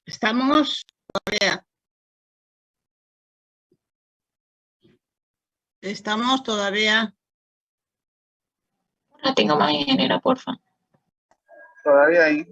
Estamos todavía. Estamos todavía. La tengo más ingeniera, porfa. Todavía ahí.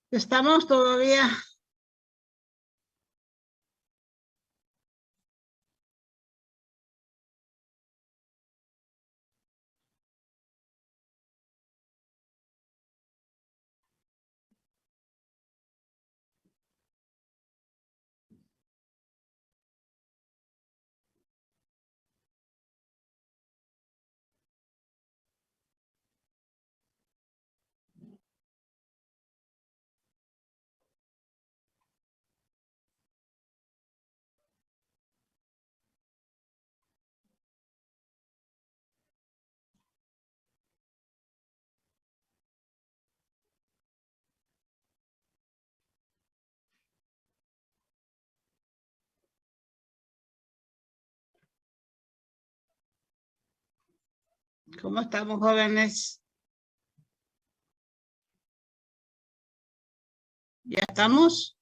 Estamos todavía. ¿Cómo estamos, jóvenes? ¿Ya estamos?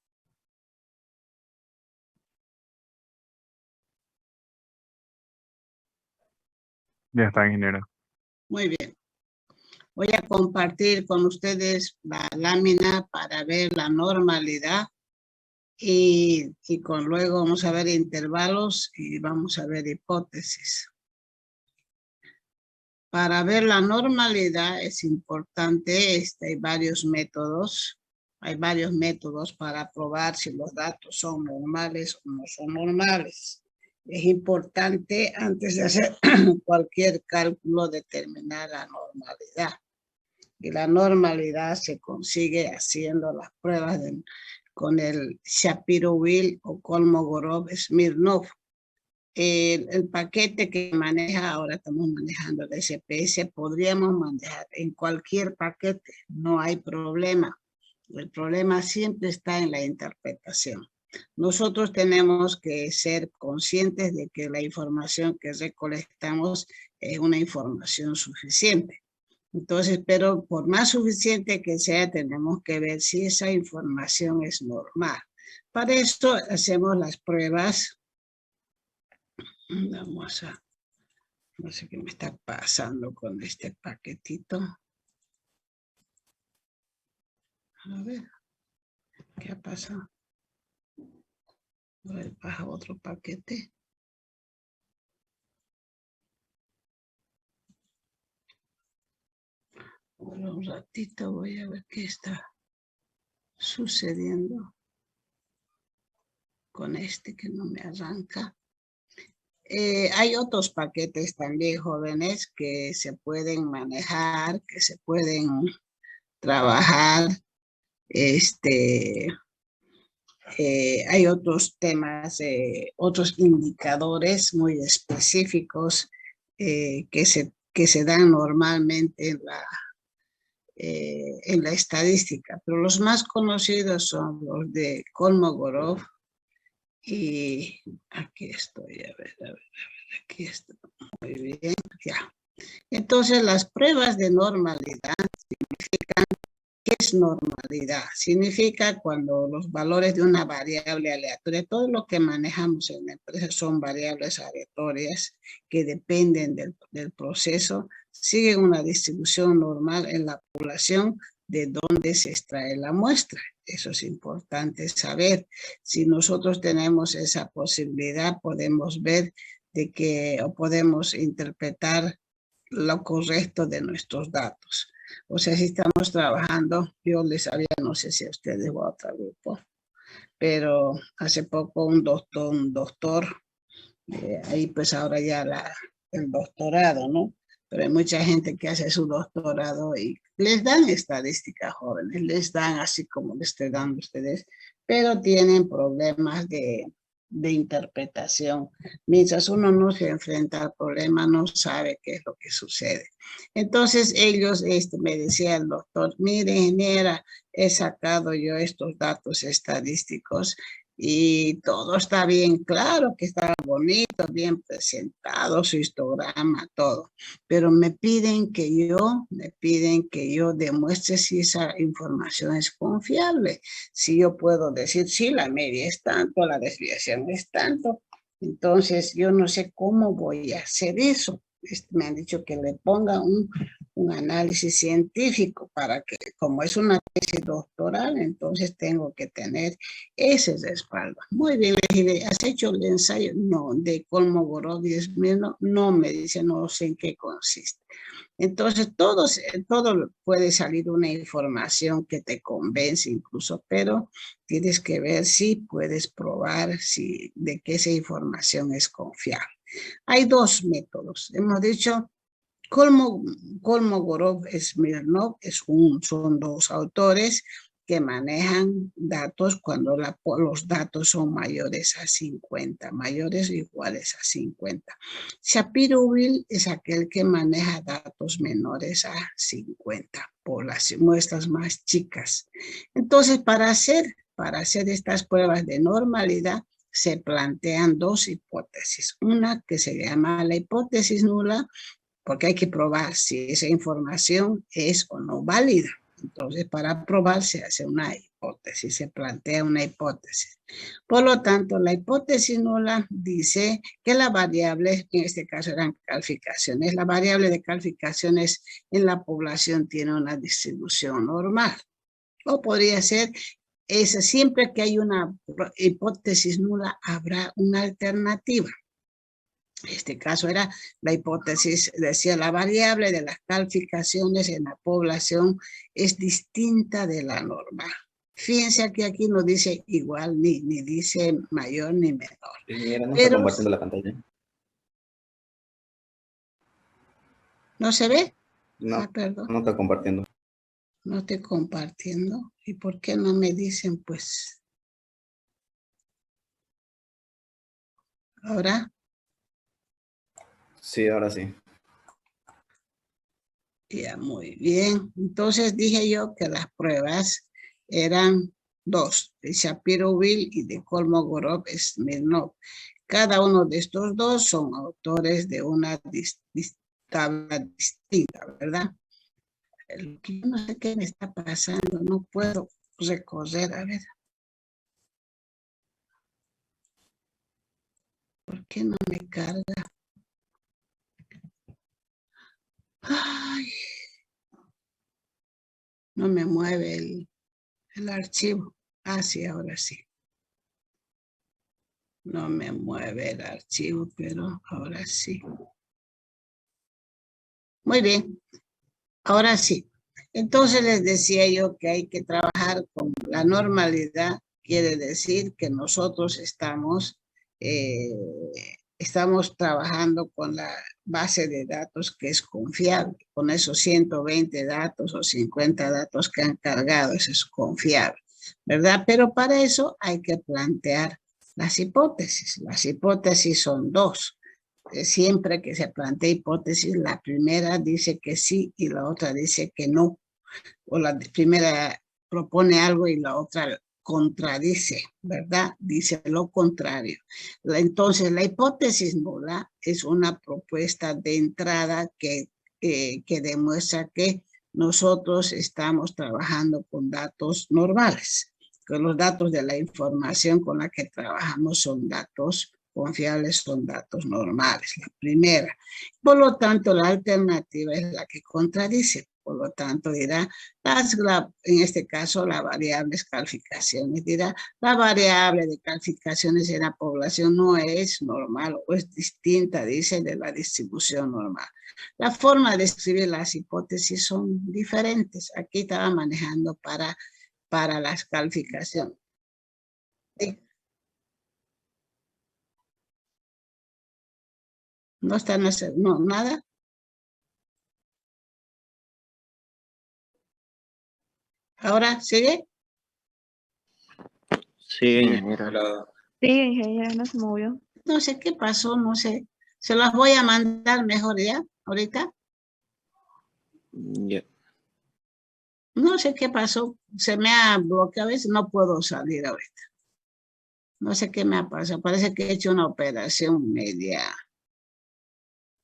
Ya está, ingeniero. Muy bien. Voy a compartir con ustedes la lámina para ver la normalidad y luego vamos a ver intervalos y vamos a ver hipótesis. Para ver la normalidad es importante, hay varios métodos. Hay varios métodos para probar si los datos son normales o no son normales. Es importante, antes de hacer cualquier cálculo, determinar la normalidad. Y la normalidad se consigue haciendo las pruebas con el Shapiro-Wilk o Kolmogorov-Smirnov. El paquete que maneja, ahora estamos manejando el SPS, podríamos manejar en cualquier paquete, no hay problema. El problema siempre está en la interpretación. Nosotros tenemos que ser conscientes de que la información que recolectamos es una información suficiente. Entonces, pero por más suficiente que sea, tenemos que ver si esa información es normal. Para esto hacemos las pruebas. Vamos a, no sé qué me está pasando con este paquetito. A ver, ¿qué ha pasado? A ver, baja otro paquete. Bueno, un ratito voy a ver qué está sucediendo con este que no me arranca. Hay otros paquetes también, jóvenes, que se pueden manejar, que se pueden trabajar. Hay otros temas, otros indicadores muy específicos que se dan normalmente en la estadística, pero los más conocidos son los de Kolmogorov y aquí estoy, a ver, aquí está, muy bien, ya. Entonces las pruebas de normalidad significan, ¿qué es normalidad? Significa cuando los valores de una variable aleatoria, todo lo que manejamos en la empresa son variables aleatorias que dependen del proceso, siguen una distribución normal en la población de donde se extrae la muestra. Eso es importante saber. Si nosotros tenemos esa posibilidad, podemos ver de que, o podemos interpretar lo correcto de nuestros datos. O sea, si estamos trabajando, yo les había, no sé si a ustedes o a otro grupo, pero hace poco un doctor, ahí pues ahora ya el doctorado, ¿no? Pero hay mucha gente que hace su doctorado y les dan estadísticas jóvenes, les dan así como les estoy dando a ustedes, pero tienen problemas de interpretación. Mientras uno no se enfrenta al problema, no sabe qué es lo que sucede. Entonces ellos, me decía el doctor, mire, ingeniera, he sacado yo estos datos estadísticos y todo está bien claro, que está bonito, bien presentado, su histograma, todo. Pero me piden que yo demuestre si esa información es confiable. Si yo puedo decir, sí, la media es tanto, la desviación es tanto. Entonces, yo no sé cómo voy a hacer eso. Me han dicho que le ponga un análisis científico para que, como es una tesis doctoral, entonces tengo que tener ese respaldo. Muy bien, le dije, ¿has hecho el ensayo? No, de Kolmogorov y Smirnov, no, me dice, no sé en qué consiste. Entonces, todo puede salir una información que te convence incluso, pero tienes que ver si puedes probar de que esa información es confiable. Hay dos métodos. Hemos dicho, Kolmogorov-Smirnov son dos autores que manejan datos cuando los datos son mayores a 50, mayores o iguales a 50. Shapiro-Wilk es aquel que maneja datos menores a 50, por las muestras más chicas. Entonces, para hacer estas pruebas de normalidad, se plantean dos hipótesis. Una que se llama la hipótesis nula, porque hay que probar si esa información es o no válida. Entonces, para probar se hace una hipótesis, se plantea una hipótesis. Por lo tanto, la hipótesis nula dice que la variable, en este caso eran calificaciones, la variable de calificaciones en la población tiene una distribución normal. O podría ser, siempre que hay una hipótesis nula, habrá una alternativa. En este caso era la hipótesis, decía la variable de las calificaciones en la población es distinta de la normal. Fíjense que aquí no dice igual, ni dice mayor ni menor. Ingeniera, no está compartiendo la pantalla. ¿No se ve? No, Perdón. no está compartiendo. No estoy compartiendo. ¿Y por qué no me dicen, pues? ¿Ahora? Sí, ahora sí. Ya, muy bien. Entonces dije yo que las pruebas eran dos, de Shapiro-Wilk y de Kolmogorov-Smirnov. Cada uno de estos dos son autores de una tabla distinta, ¿verdad? Yo no sé qué me está pasando, no puedo recorrer, a ver. ¿Por qué no me carga? Ay, no me mueve el archivo. Ah, sí, ahora sí. No me mueve el archivo, pero ahora sí. Muy bien, ahora sí. Entonces les decía yo que hay que trabajar con la normalidad. Quiere decir que nosotros estamos trabajando con la base de datos que es confiable. Con esos 120 datos o 50 datos que han cargado, eso es confiable, ¿verdad? Pero para eso hay que plantear las hipótesis. Las hipótesis son dos. Siempre que se plantea hipótesis, la primera dice que sí y la otra dice que no. O la primera propone algo y la otra contradice, ¿verdad? Dice lo contrario. Entonces, la hipótesis nula es una propuesta de entrada que demuestra que nosotros estamos trabajando con datos normales, que los datos de la información con la que trabajamos son datos confiables, son datos normales, la primera. Por lo tanto, la alternativa es la que contradice. Por lo tanto, dirá, en este caso, la variable calificaciones. Dirá, la variable de calificaciones en la población no es normal o es distinta, dice, de la distribución normal. La forma de escribir las hipótesis son diferentes. Aquí estaba manejando para las calificaciones. ¿Sí? ¿No están haciendo nada? ¿Ahora sigue? Sí, ingeniera. Sí, ingeniera, no se movió. No sé qué pasó, no sé. Se las voy a mandar mejor ya, ahorita. Ya. No sé qué pasó, se me ha bloqueado, a veces no puedo salir ahorita. No sé qué me ha pasado, parece que he hecho una operación media,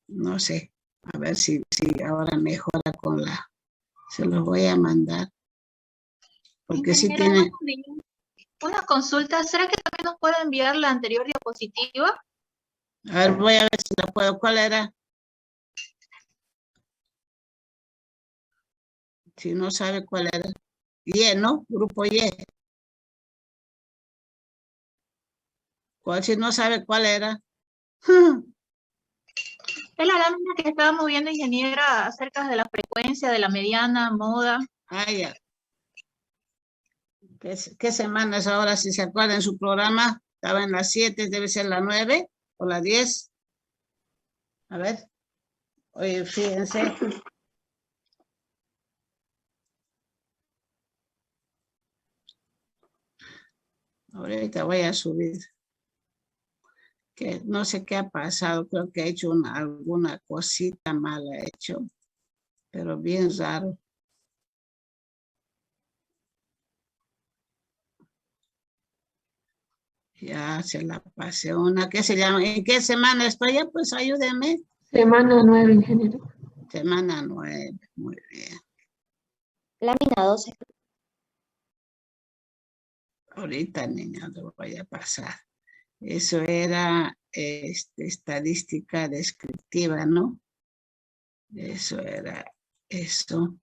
no sé, a ver si ahora mejora con se los voy a mandar. Porque si tiene... Una consulta, ¿será que también nos puede enviar la anterior diapositiva? A ver, voy a ver si la puedo, ¿cuál era? Si no sabe cuál era. Y, ¿no? Grupo Y. Si no sabe cuál era. Es la lámina que estábamos viendo, ingeniera, acerca de la frecuencia, de la mediana, moda. Ah, ya. ¿Qué semana es ahora? Si se acuerdan, en su programa estaba en las 7, debe ser la 9 o la 10. A ver. Oye, fíjense. Ahorita voy a subir. Que no sé qué ha pasado, creo que he hecho alguna cosita mala hecho, pero bien raro. Ya se la pasé una, ¿qué se llama? ¿En qué semana estoy? Pues ayúdenme. Semana 9, ingeniero. Semana 9, muy bien. Lámina 12. Ahorita, niña, lo voy a pasar. Eso era estadística descriptiva, ¿no? Eso era eso.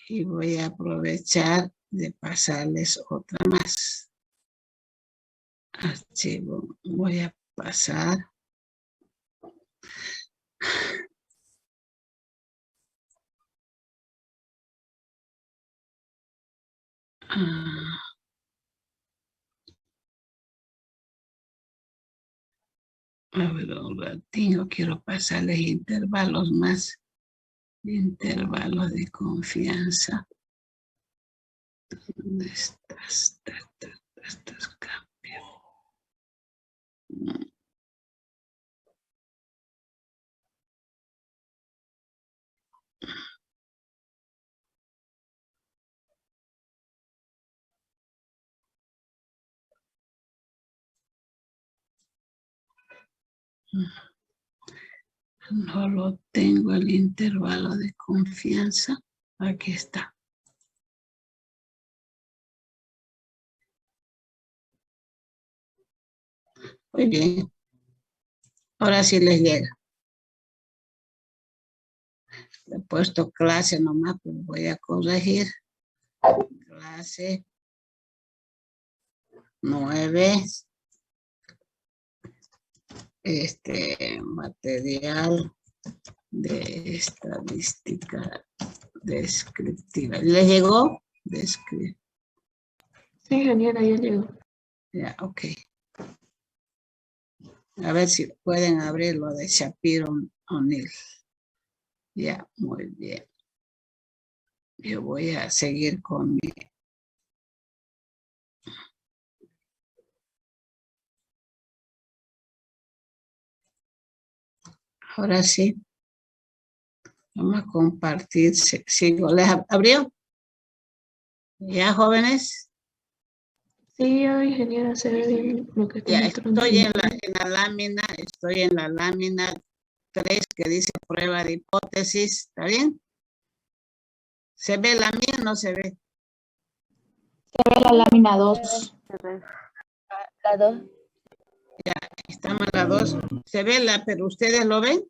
Y voy a aprovechar de pasarles otra más. Archivo. Voy a pasar. A ver, un ratito, quiero pasarles intervalos más. Intervalos de confianza. ¿Dónde estás? Estos cambios. No lo tengo el intervalo de confianza. Aquí está. Muy bien. Ahora sí les llega. Le he puesto clase nomás, pero voy a corregir. Clase 9. Material de estadística descriptiva. ¿Les llegó? Sí, ingeniera, ya llegó. Ya, ok. A ver si pueden abrir lo de Shapiro O'Neill. Ya, muy bien. Yo voy a seguir con mi... Ahora sí. Vamos a compartir. Sigo. ¿Les abrió? ¿Ya, jóvenes? Sí, ya, ingeniera, se ve bien lo que está Ya, mostrando. estoy en la lámina 3 que dice prueba de hipótesis. ¿Está bien? ¿Se ve la mía o no se ve? Se ve la lámina 2. La 2. Ya, estamos en la 2. ¿Se ve pero ustedes lo ven?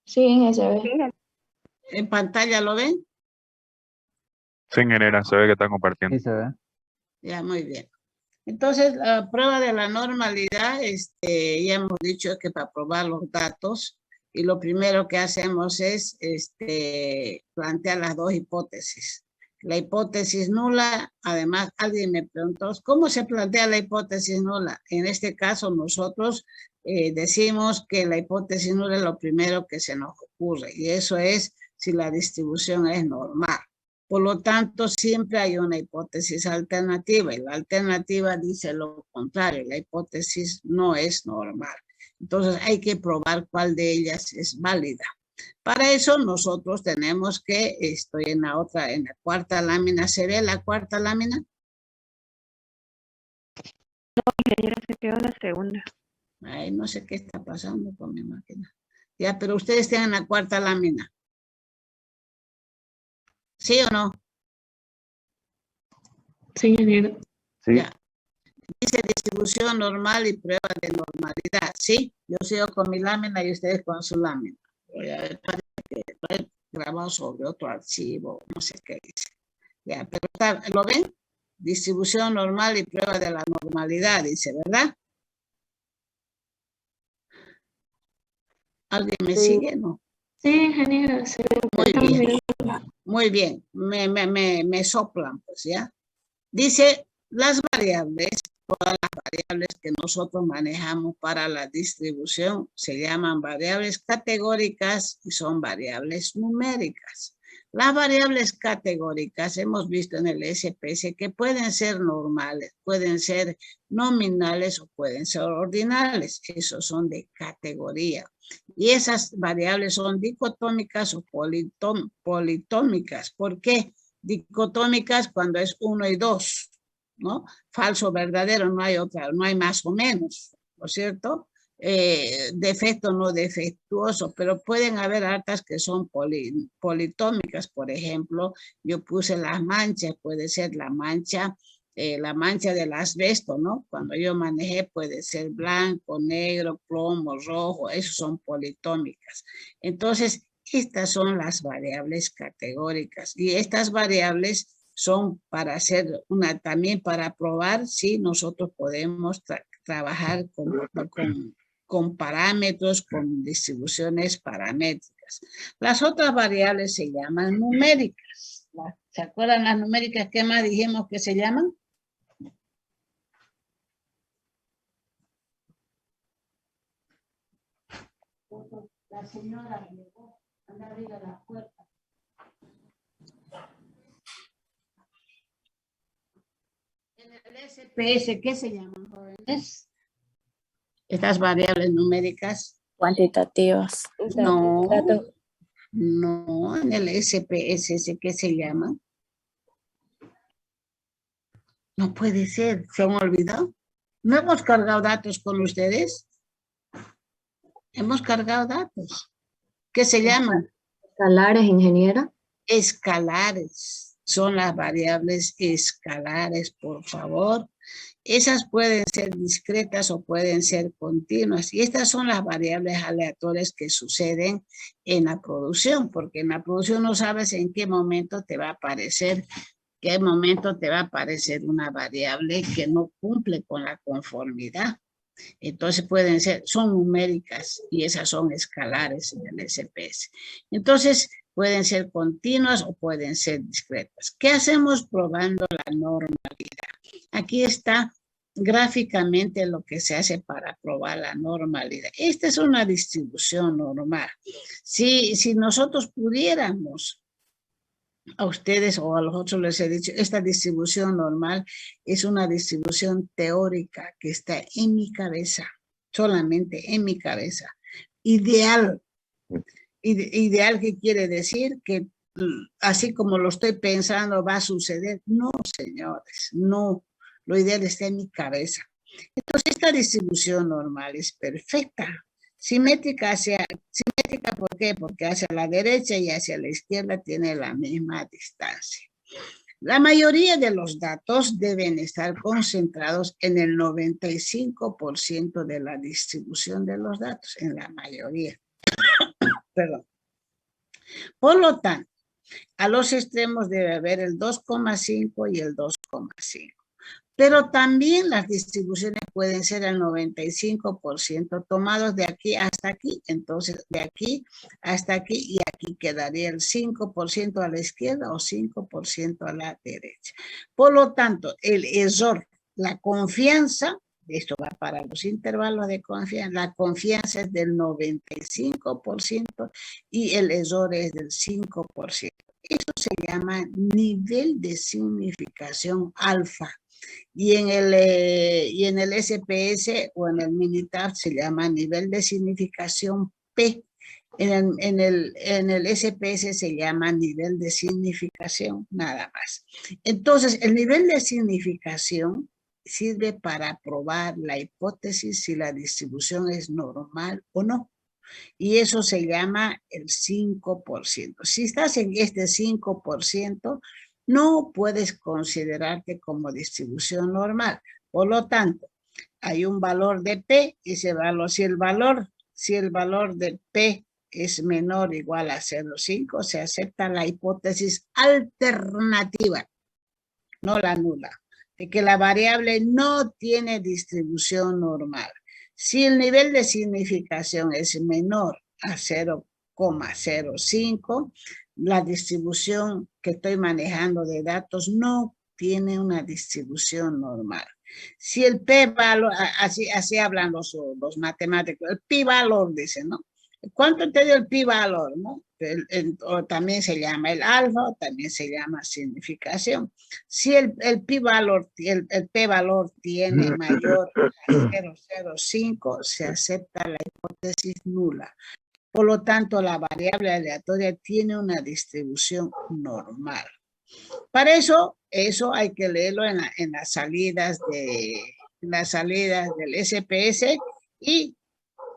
Sí, se ve. ¿En pantalla lo ven? Sí, ingeniera, se ve que está compartiendo. Sí, se ve. Ya, muy bien. Entonces, la prueba de la normalidad, ya hemos dicho que para probar los datos, y lo primero que hacemos es plantear las dos hipótesis. La hipótesis nula, además, alguien me preguntó, ¿cómo se plantea la hipótesis nula? En este caso, nosotros decimos que la hipótesis nula es lo primero que se nos ocurre, y eso es si la distribución es normal. Por lo tanto, siempre hay una hipótesis alternativa y la alternativa dice lo contrario, la hipótesis no es normal. Entonces, hay que probar cuál de ellas es válida. Para eso, nosotros tenemos que, estoy en la cuarta lámina. ¿Se ve la cuarta lámina? No, ingeniera, se quedó en la segunda. Ay, no sé qué está pasando con mi máquina. Ya, pero ustedes tienen la cuarta lámina. ¿Sí o no? Sí, ingeniera. Sí. Ya. Dice distribución normal y prueba de normalidad. ¿Sí? Yo sigo con mi lámina y ustedes con su lámina. Voy a ver, lo he grabado sobre otro archivo, no sé qué dice. Ya, pero ¿lo ven? Distribución normal y prueba de la normalidad, dice, ¿verdad? ¿Alguien me sigue? No. Sí, ingeniera, se ve. Muy Estamos bien. mirando. Muy bien. Me soplan, pues, ¿ya? Dice, las variables, todas las variables que nosotros manejamos para la distribución se llaman variables categóricas y son variables numéricas. Las variables categóricas hemos visto en el SPS que pueden ser normales, pueden ser nominales o pueden ser ordinales. Esos son de categoría. Y esas variables son dicotómicas o politómicas. ¿Por qué? Dicotómicas cuando es 1 y 2, ¿no? Falso, verdadero, no hay otra, no hay más o menos, ¿no es cierto? defecto no defectuoso, pero pueden haber hartas que son politómicas. Por ejemplo, yo puse las manchas, puede ser la mancha del asbesto, ¿no? Cuando yo manejé puede ser blanco, negro, plomo, rojo, esos son politómicas. Entonces, estas son las variables categóricas y estas variables son para hacer también para probar si nosotros podemos trabajar con parámetros, con distribuciones paramétricas. Las otras variables se llaman numéricas. ¿Se acuerdan las numéricas? ¿Qué más dijimos que se llaman? La señora anda arriba de la puerta. En el SPS, ¿qué se llaman, jóvenes? Estas variables numéricas. Cuantitativas. No, no, en el SPS, ¿qué se llama? No puede ser, ¿se han olvidado? ¿No hemos cargado datos con ustedes? Hemos cargado datos. ¿Qué se llaman? Escalares, ingeniera. Escalares. Son las variables escalares, por favor. Esas pueden ser discretas o pueden ser continuas. Y estas son las variables aleatorias que suceden en la producción, porque en la producción no sabes en qué momento te va a aparecer una variable que no cumple con la conformidad. Entonces son numéricas y esas son escalares en el SPS. Entonces pueden ser continuas o pueden ser discretas. ¿Qué hacemos probando la normalidad? Aquí está gráficamente lo que se hace para probar la normalidad. Esta es una distribución normal. Si nosotros pudiéramos a ustedes o a los otros les he dicho, esta distribución normal es una distribución teórica que está en mi cabeza, solamente en mi cabeza. Ideal. Ideal, ¿qué quiere decir? Que así como lo estoy pensando va a suceder. No, señores, no. Lo ideal está en mi cabeza. Entonces, esta distribución normal es perfecta. Simétrica, ¿por qué? Porque hacia la derecha y hacia la izquierda tiene la misma distancia. La mayoría de los datos deben estar concentrados en el 95% de la distribución de los datos, en la mayoría. Perdón. Por lo tanto, a los extremos debe haber el 2,5 y el 2,5. Pero también las distribuciones pueden ser el 95% tomados de aquí hasta aquí. Entonces, de aquí hasta aquí y aquí quedaría el 5% a la izquierda o 5% a la derecha. Por lo tanto, el error, la confianza, esto va para los intervalos de confianza, la confianza es del 95% y el error es del 5%. Eso se llama nivel de significación alfa. Y en el SPS o en el Minitab se llama nivel de significación P. En el SPS se llama nivel de significación, nada más. Entonces, el nivel de significación sirve para probar la hipótesis si la distribución es normal o no. Y eso se llama el 5%. Si estás en este 5%, no puedes considerarte como distribución normal. Por lo tanto, hay un valor de P y ese valor, si el valor de P es menor o igual a 0,5, se acepta la hipótesis alternativa, no la nula, de que la variable no tiene distribución normal. Si el nivel de significación es menor a 0,05, la distribución que estoy manejando de datos no tiene una distribución normal. Si el p-valor, así hablan los matemáticos, el p-valor dicen, ¿no? ¿Cuánto te dio el p-valor, no? También se llama el alfa, también se llama significación. Si el p-valor tiene mayor a 0,05, se acepta la hipótesis nula. Por lo tanto, la variable aleatoria tiene una distribución normal. Para eso hay que leerlo en las salidas del SPS y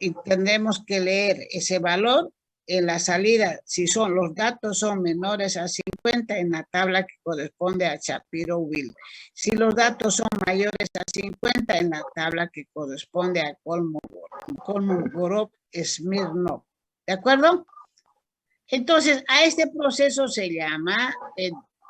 y tendremos que leer ese valor en la salida. Si los datos son menores a 50 en la tabla que corresponde a Shapiro-Wilk. Si los datos son mayores a 50 en la tabla que corresponde a Kolmogorov-Smirnov. ¿De acuerdo? Entonces, a este proceso se llama,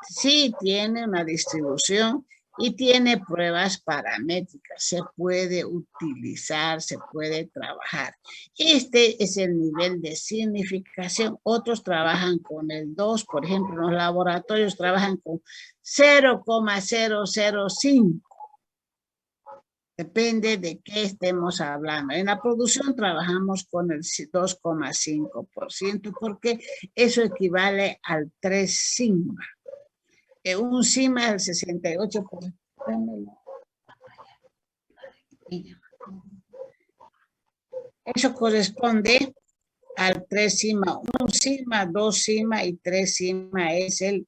sí tiene una distribución y tiene pruebas paramétricas. Se puede utilizar, se puede trabajar. Este es el nivel de significación. Otros trabajan con el 2, por ejemplo, en los laboratorios trabajan con 0,005. Depende de qué estemos hablando. En la producción trabajamos con el 2,5% porque eso equivale al 3 sigma. Un sigma del 68%. Eso corresponde al 3 sigma. 1 sigma, 2 sigma y 3 sigma es el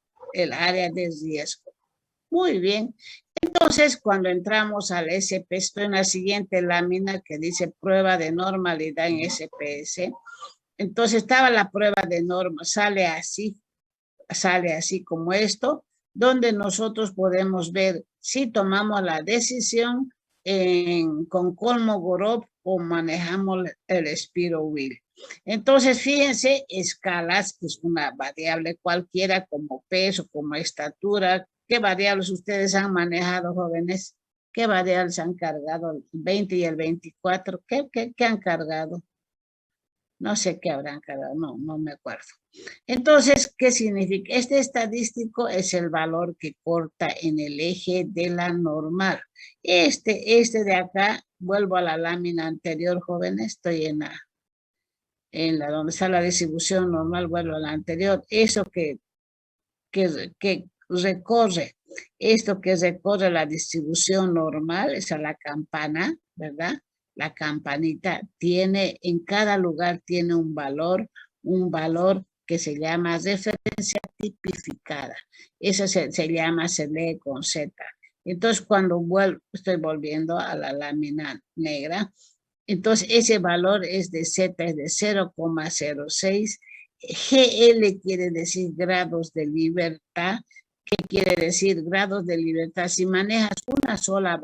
área de riesgo. Muy bien. Entonces, cuando entramos al SPS, estoy en la siguiente lámina que dice prueba de normalidad en SPS. Entonces, estaba la prueba de norma, sale así como esto, donde nosotros podemos ver si tomamos la decisión con Kolmogorov o manejamos el Shapiro-Wilk. Entonces, fíjense, escalas, que es una variable cualquiera como peso, como estatura. ¿Qué variables ustedes han manejado, jóvenes? ¿Qué variables han cargado? El 20 y el 24. ¿Qué han cargado? No sé qué habrán cargado, no me acuerdo. Entonces, ¿qué significa? Este estadístico es el valor que corta en el eje de la normal. Este de acá, vuelvo a la lámina anterior, jóvenes, estoy en la donde está la distribución normal, vuelvo a la anterior. Eso que recorre, esto que recorre la distribución normal, es a la campana, ¿verdad? La campanita tiene, en cada lugar tiene un valor que se llama referencia tipificada. Eso se lee con Z. Entonces, cuando estoy volviendo a la lámina negra, entonces ese valor es de Z, es de 0,06. GL quiere decir grados de libertad. ¿Qué quiere decir grados de libertad? Si manejas una sola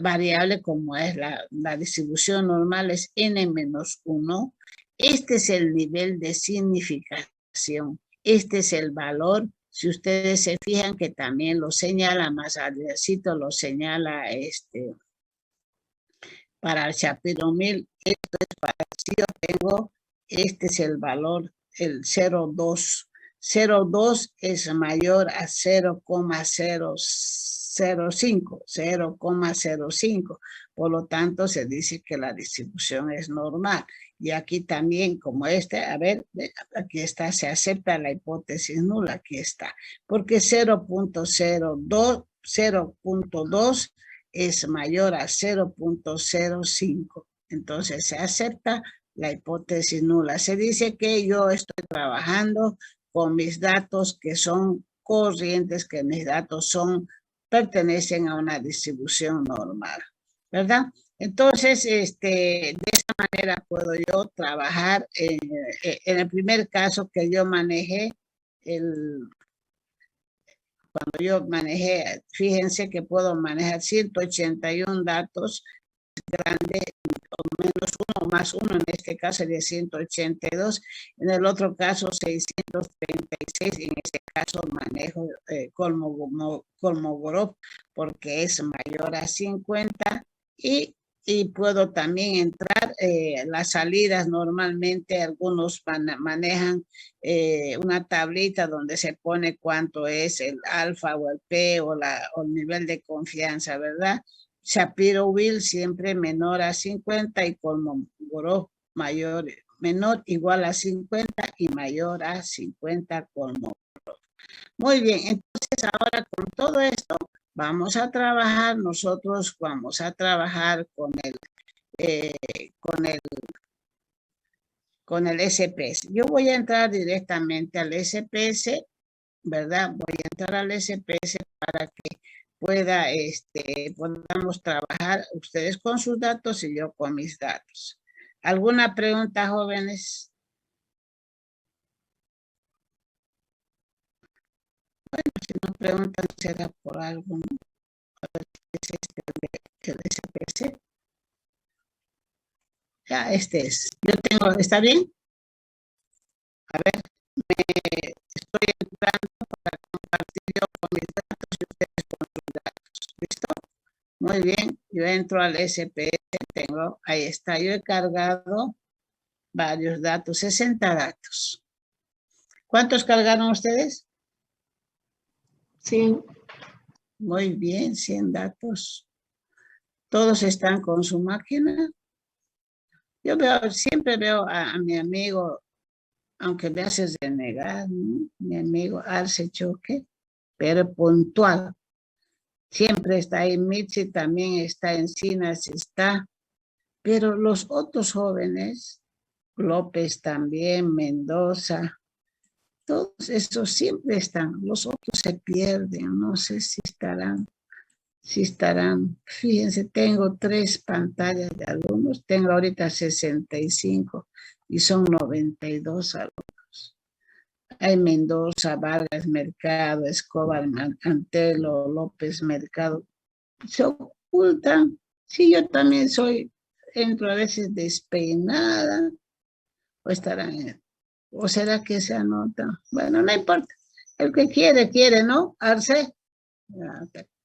variable como es la distribución normal, es n-1. Este es el nivel de significación. Este es el valor. Si ustedes se fijan que también lo señala más adelantito, lo señala para el Shapiro-Wilk. Esto es para si yo tengo, este es el valor, el 0,2. 0,2 es mayor a 0,005, 0,05. Por lo tanto, se dice que la distribución es normal. Y aquí también, como a ver, aquí está, se acepta la hipótesis nula, aquí está. Porque 0.2 es mayor a 0.05. Entonces, se acepta la hipótesis nula. Se dice que yo estoy trabajando con mis datos que son corrientes, que mis datos pertenecen a una distribución normal, ¿verdad? Entonces, de esa manera puedo yo trabajar en el primer caso que yo manejé, cuando yo manejé, fíjense que puedo manejar 181 datos grandes, o menos uno, más uno, en este caso sería 182, en el otro caso 636, en este caso manejo Kolmogorov porque es mayor a 50 y puedo también entrar las salidas. Normalmente algunos manejan una tablita donde se pone cuánto es el alfa o el P o el nivel de confianza, ¿verdad? Shapiro-Wilk siempre menor a 50 y Kolmogorov menor igual a 50 y mayor a 50 Kolmogorov. Muy bien, entonces ahora con todo esto vamos a trabajar, nosotros vamos a trabajar con el SPS. Yo voy a entrar directamente al SPS, ¿verdad? Voy a entrar al SPS para que pueda, podamos trabajar ustedes con sus datos y yo con mis datos. ¿Alguna pregunta, jóvenes? Bueno, si no preguntan, será por algo, ¿no? A ver, ¿es el SPC? Ya, este es. Yo tengo, ¿está bien? A ver, estoy entrando para compartir yo con mis datos y ustedes con sus datos. ¿Listo? Muy bien, yo entro al SPS, tengo, ahí está, yo he cargado varios datos, 60 datos. ¿Cuántos cargaron ustedes? 100. Muy bien, 100 datos. ¿Todos están con su máquina? Yo siempre veo a mi amigo, aunque me haces renegar, ¿no? Mi amigo Arce Choque, pero puntual. Siempre está ahí, Mitzi también está, Encinas está, pero los otros jóvenes, López también, Mendoza, todos estos siempre están, los otros se pierden, no sé si estarán, fíjense, tengo 3 pantallas de alumnos, tengo ahorita 65 y son 92 alumnos. Hay Mendoza, Vargas, Mercado, Escobar, Antelo, López, Mercado, se ocultan. Sí, yo también entro a veces despeinada, o estarán, o será que se anotan. Bueno, no importa. El que quiere, quiere, ¿no? Arce.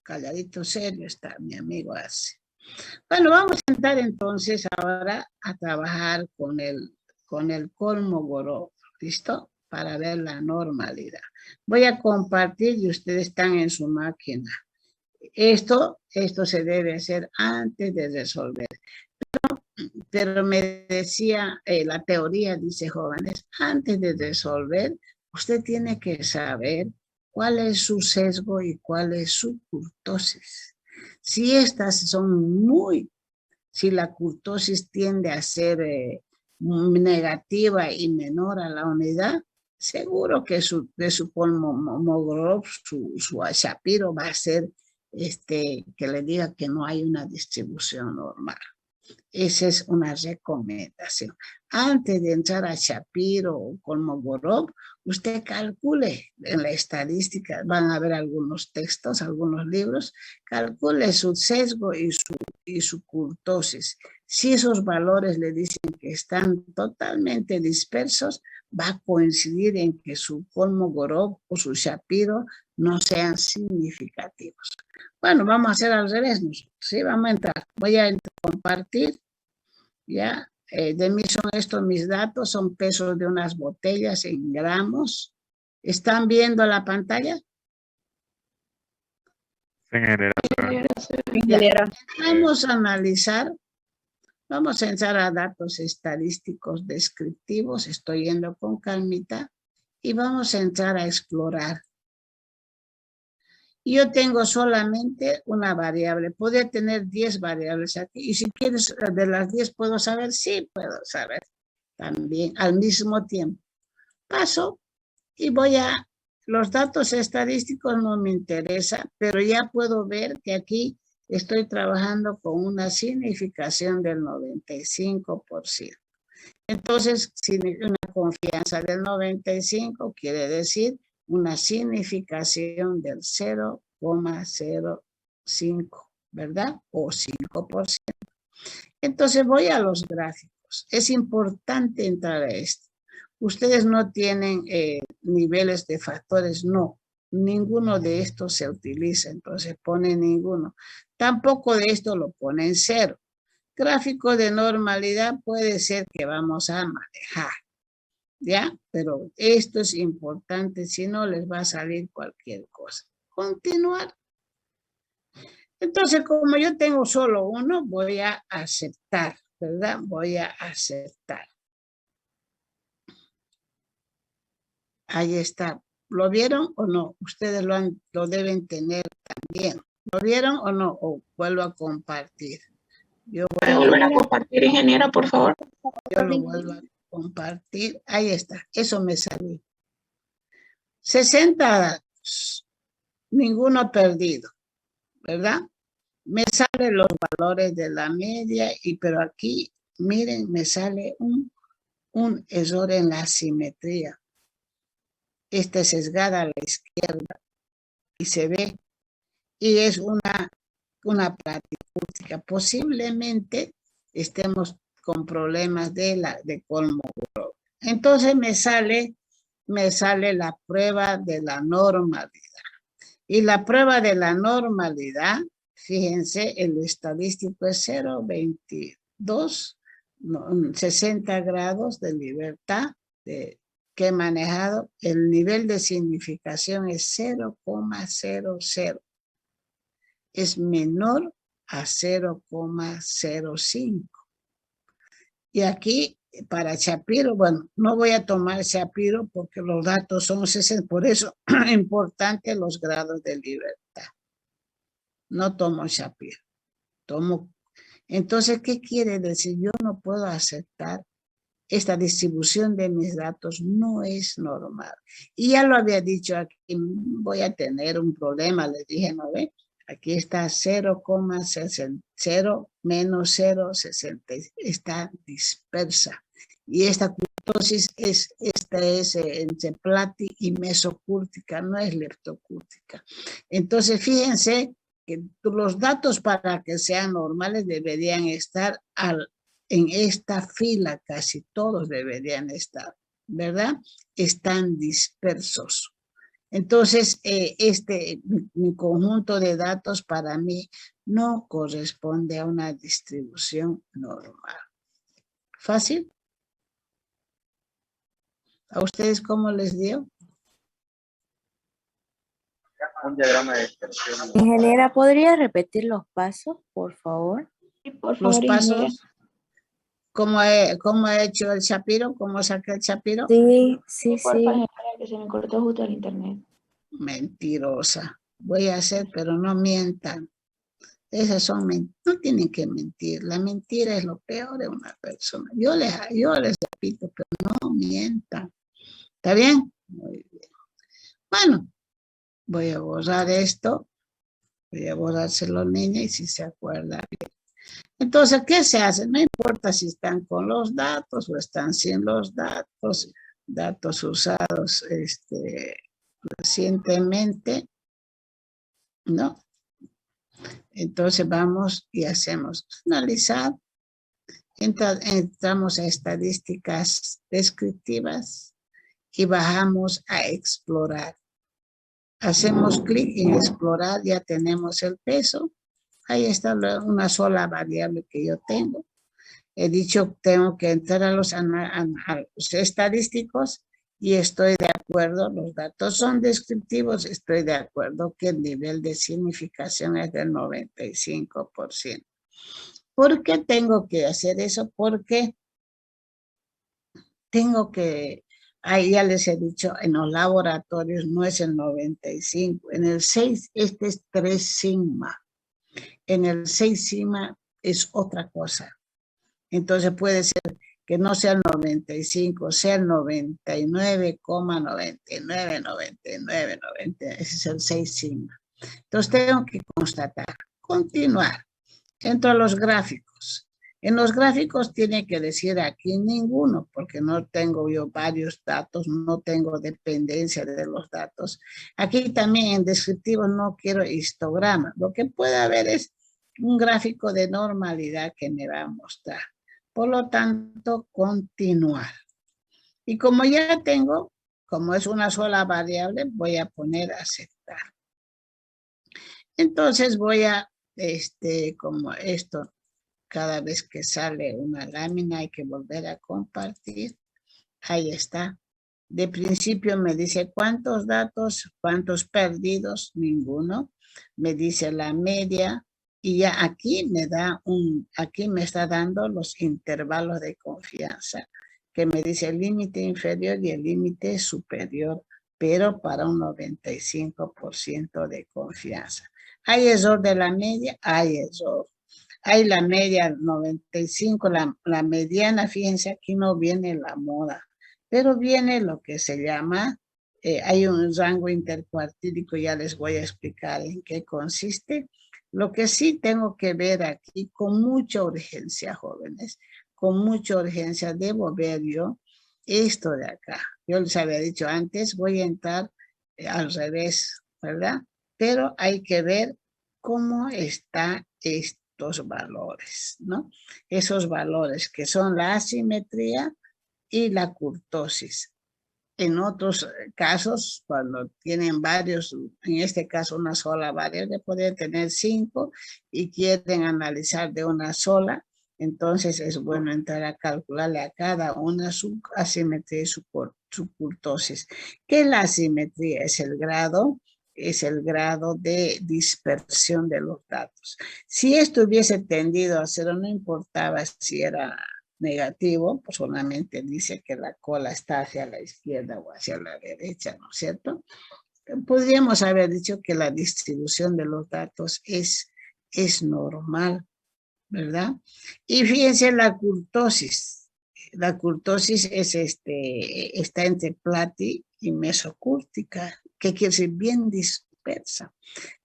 Calladito, serio está mi amigo Arce. Bueno, vamos a entrar entonces ahora a trabajar con el Kolmogorov, ¿listo? Para ver la normalidad. Voy a compartir y ustedes están en su máquina. Esto se debe hacer antes de resolver. Pero me decía, la teoría dice, jóvenes, antes de resolver, usted tiene que saber cuál es su sesgo y cuál es su kurtosis. Si estas son si la kurtosis tiende a ser negativa y menor a la unidad, seguro que de su Kolmogorov, su Shapiro va a ser que le diga que no hay una distribución normal. Esa es una recomendación. Antes de entrar a Shapiro o Kolmogorov, usted calcule en la estadística, van a ver algunos textos, algunos libros, calcule su sesgo y su kurtosis. Si esos valores le dicen que están totalmente dispersos, va a coincidir en que su Kolmogorov o su Shapiro no sean significativos. Bueno, vamos a hacer al revés, ¿no? Sí, vamos a entrar. Voy a compartir, ya. De mí son estos mis datos, son pesos de unas botellas en gramos. ¿Están viendo la pantalla? Ingeniera. Vamos a analizar, vamos a entrar a datos estadísticos descriptivos, estoy yendo con calmita, y vamos a entrar a explorar. Yo tengo solamente una variable, podría tener 10 variables aquí, y si quieres de las 10 puedo saber, sí puedo saber también al mismo tiempo. Paso y los datos estadísticos no me interesan, pero ya puedo ver que aquí estoy trabajando con una significación del 95%. Entonces, una confianza del 95 quiere decir una significación del 0,05, ¿verdad? O 5%. Entonces voy a los gráficos. Es importante entrar a esto. Ustedes no tienen niveles de factores, no. Ninguno de estos se utiliza, entonces pone ninguno. Tampoco de esto lo pone en 0. Gráfico de normalidad puede ser que vamos a manejar, ¿ya? Pero esto es importante, si no les va a salir cualquier cosa. Continuar. Entonces, como yo tengo solo uno, voy a aceptar, ¿verdad? Voy a aceptar. Ahí está. ¿Lo vieron o no? Ustedes lo deben tener también. ¿Lo vieron o no? O vuelvo a compartir. ¿Puede volver a compartir, ingeniera, por favor? Yo lo vuelvo a compartir. Ahí está. Eso me salió. 60 datos. Ninguno perdido. ¿verdad? Me salen los valores de la media, pero aquí, miren, me sale un error en la simetría. Esta es sesgada a la izquierda y se ve, y es una platicústica. Posiblemente estemos con problemas de Kolmogorov. Entonces me sale la prueba de la normalidad. Y la prueba de la normalidad, fíjense, el estadístico es 0,22, 60 grados de libertad que he manejado. El nivel de significación es 0,00. Es menor a 0,05. Y aquí, para Shapiro, bueno, no voy a tomar Shapiro porque los datos son 60, por eso es importante los grados de libertad. No tomo Shapiro, tomo. Entonces, ¿qué quiere decir? Yo no puedo aceptar esta distribución de mis datos, no es normal. Y ya lo había dicho aquí, voy a tener un problema, les dije, ¿no ven? Aquí está 0,0 menos 0,60, está dispersa. Y esta curtosis esta es enceplati y mesocúrtica, no es leptocúrtica. Entonces, fíjense que los datos para que sean normales deberían estar en esta fila, casi todos deberían estar, ¿verdad? Están dispersos. Entonces, mi conjunto de datos para mí no corresponde a una distribución normal. ¿Fácil? ¿A ustedes cómo les dio? Un diagrama de dispersión. Ingeniera, ¿podría repetir los pasos, por favor? Sí, por Los favor, ingeniera. pasos, ¿cómo he hecho el Shapiro? ¿Cómo saqué el Shapiro? Sí, Sí, por favor, ingeniera, que se me cortó justo el internet. Mentirosa. Voy a hacer, pero no mientan. Esas son mentiras. No tienen que mentir. La mentira es lo peor de una persona. Yo les repito, pero no mientan. ¿Está bien? Muy bien. Bueno, voy a borrar esto. Voy a borrárselo, niña, y si se acuerda bien. Entonces, ¿qué se hace? No importa si están con los datos o están sin los datos usados recientemente, ¿no? Entonces vamos y hacemos analizar. Entramos a estadísticas descriptivas y bajamos a explorar. Hacemos clic en explorar, ya tenemos el peso. Ahí está una sola variable que yo tengo. He dicho, tengo que entrar a los estadísticos y estoy de acuerdo, los datos son descriptivos, estoy de acuerdo que el nivel de significación es del 95%. ¿Por qué tengo que hacer eso? Porque tengo que, ahí ya les he dicho, en los laboratorios no es el 95, en el 6 este es 3 sigma, en el 6 sigma es otra cosa. Entonces puede ser que no sea el 95, sea el 99,99, ese es el 6 sigma. Entonces tengo que constatar, continuar. Entro a los gráficos. En los gráficos tiene que decir aquí ninguno, porque no tengo yo varios datos, no tengo dependencia de los datos. Aquí también en descriptivo no quiero histograma. Lo que puede haber es un gráfico de normalidad que me va a mostrar. Por lo tanto, continuar. Y como ya tengo, como es una sola variable, voy a poner aceptar. Entonces voy a, como esto, cada vez que sale una lámina hay que volver a compartir. Ahí está. De principio me dice cuántos datos, cuántos perdidos, ninguno. Me dice la media. Y ya aquí aquí me está dando los intervalos de confianza, que me dice el límite inferior y el límite superior, pero para un 95% de confianza. ¿Hay error de la media? Hay error. Hay la media 95, la mediana, fíjense, aquí no viene la moda, pero viene lo que se llama, hay un rango intercuartílico, ya les voy a explicar en qué consiste. Lo que sí tengo que ver aquí con mucha urgencia, jóvenes, con mucha urgencia debo ver yo esto de acá. Yo les había dicho antes, voy a entrar al revés, ¿verdad? Pero hay que ver cómo están estos valores, ¿no? Esos valores que son la asimetría y la kurtosis. En otros casos, cuando tienen varios, en este caso una sola variable, pueden tener 5 y quieren analizar de una sola, entonces es bueno entrar a calcularle a cada una su asimetría y su kurtosis. ¿Qué es la asimetría? Es el grado de dispersión de los datos. Si esto hubiese tendido a cero, no importaba si era negativo, pues solamente dice que la cola está hacia la izquierda o hacia la derecha, ¿no es cierto? Podríamos haber dicho que la distribución de los datos es normal, ¿verdad? Y fíjense la kurtosis. La kurtosis es está entre plati y mesocúrtica, que quiere decir bien dispersa.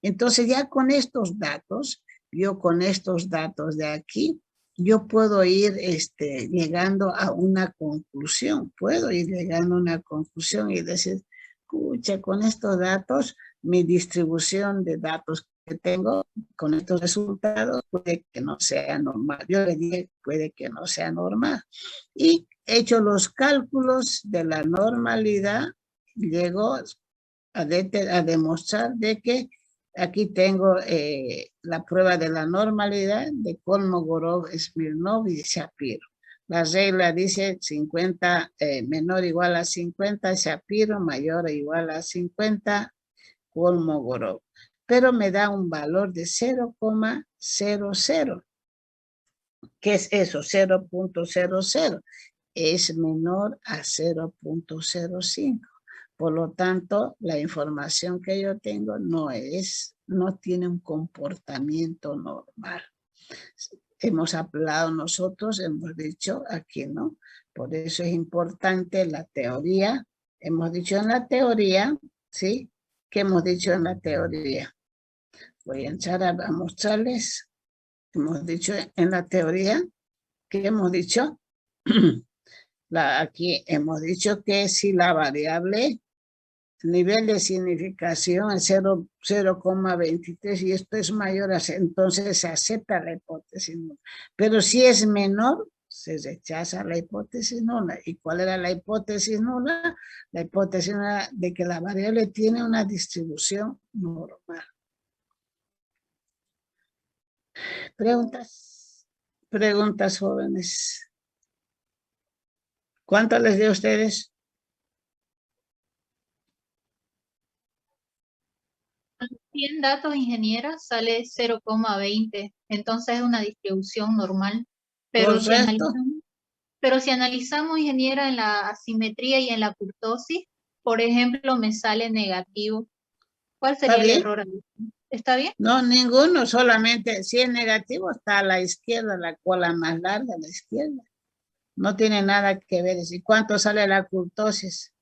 Entonces ya con estos datos, yo con estos datos de aquí, yo puedo ir llegando a una conclusión. Puedo ir llegando a una conclusión y decir, escucha, con estos datos, mi distribución de datos que tengo, con estos resultados, puede que no sea normal. Yo le dije, puede que no sea normal. Y he hecho los cálculos de la normalidad, llego a demostrar de que aquí tengo la prueba de la normalidad de Kolmogorov, Smirnov y Shapiro. La regla dice 50 menor o igual a 50, Shapiro mayor o igual a 50, Kolmogorov. Pero me da un valor de 0,00. ¿Qué es eso? 0.00. Es menor a 0.05. Por lo tanto, la información que yo tengo no tiene un comportamiento normal. Hemos hablado nosotros, hemos dicho aquí, ¿no? Por eso es importante la teoría. Hemos dicho en la teoría, ¿sí? ¿Qué hemos dicho en la teoría? Voy a entrar a mostrarles. Hemos dicho en la teoría, ¿qué hemos dicho? Aquí hemos dicho que si la variable nivel de significación es 0,23 y esto es mayor, entonces se acepta la hipótesis nula. Pero si es menor, se rechaza la hipótesis nula. ¿Y cuál era la hipótesis nula? La hipótesis nula de que la variable tiene una distribución normal. ¿Preguntas? Preguntas, jóvenes. ¿Cuánto les dio a ustedes? 100 datos, ingeniera, sale 0,20. Entonces es una distribución normal. Pero si analizamos, ingeniera, en la asimetría y en la kurtosis, por ejemplo, me sale negativo. ¿Cuál sería el error ahí? ¿Está bien? No, ninguno, solamente si es negativo está a la izquierda, la cola más larga a la izquierda. No tiene nada que ver. ¿Y cuánto sale la kurtosis?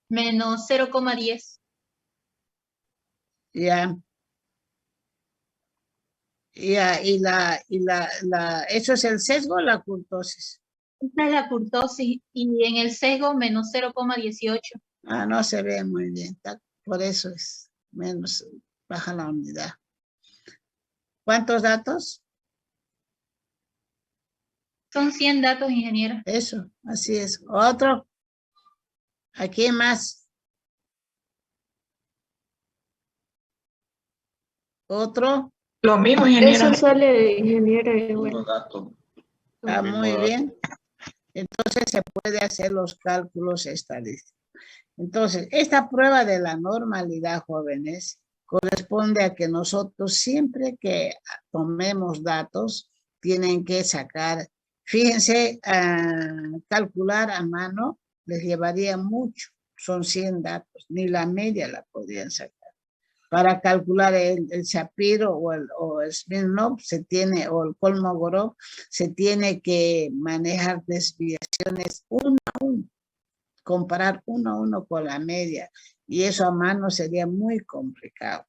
Menos 0,10. Ya. Ya, ¿eso es el sesgo o la kurtosis? Esta es la kurtosis y en el sesgo menos 0,18. Ah, no se ve muy bien. Por eso es menos, baja la unidad. ¿Cuántos datos? Son 100 datos, ingeniera. Eso, así es. Otro. Aquí más. Otro. Lo mismo, ingeniera. Eso sale, ingeniera. Mismo dato. Ah, Mismo muy dato. bien. Entonces se puede hacer los cálculos estadísticos. Entonces, esta prueba de la normalidad, jóvenes, corresponde a que nosotros siempre que tomemos datos, tienen que sacar, fíjense, calcular a mano les llevaría mucho, son 100 datos, ni la media la podrían sacar. Para calcular el Shapiro o el Smirnov o el Kolmogorov, se tiene que manejar desviaciones uno a uno, comparar uno a uno con la media, y eso a mano sería muy complicado.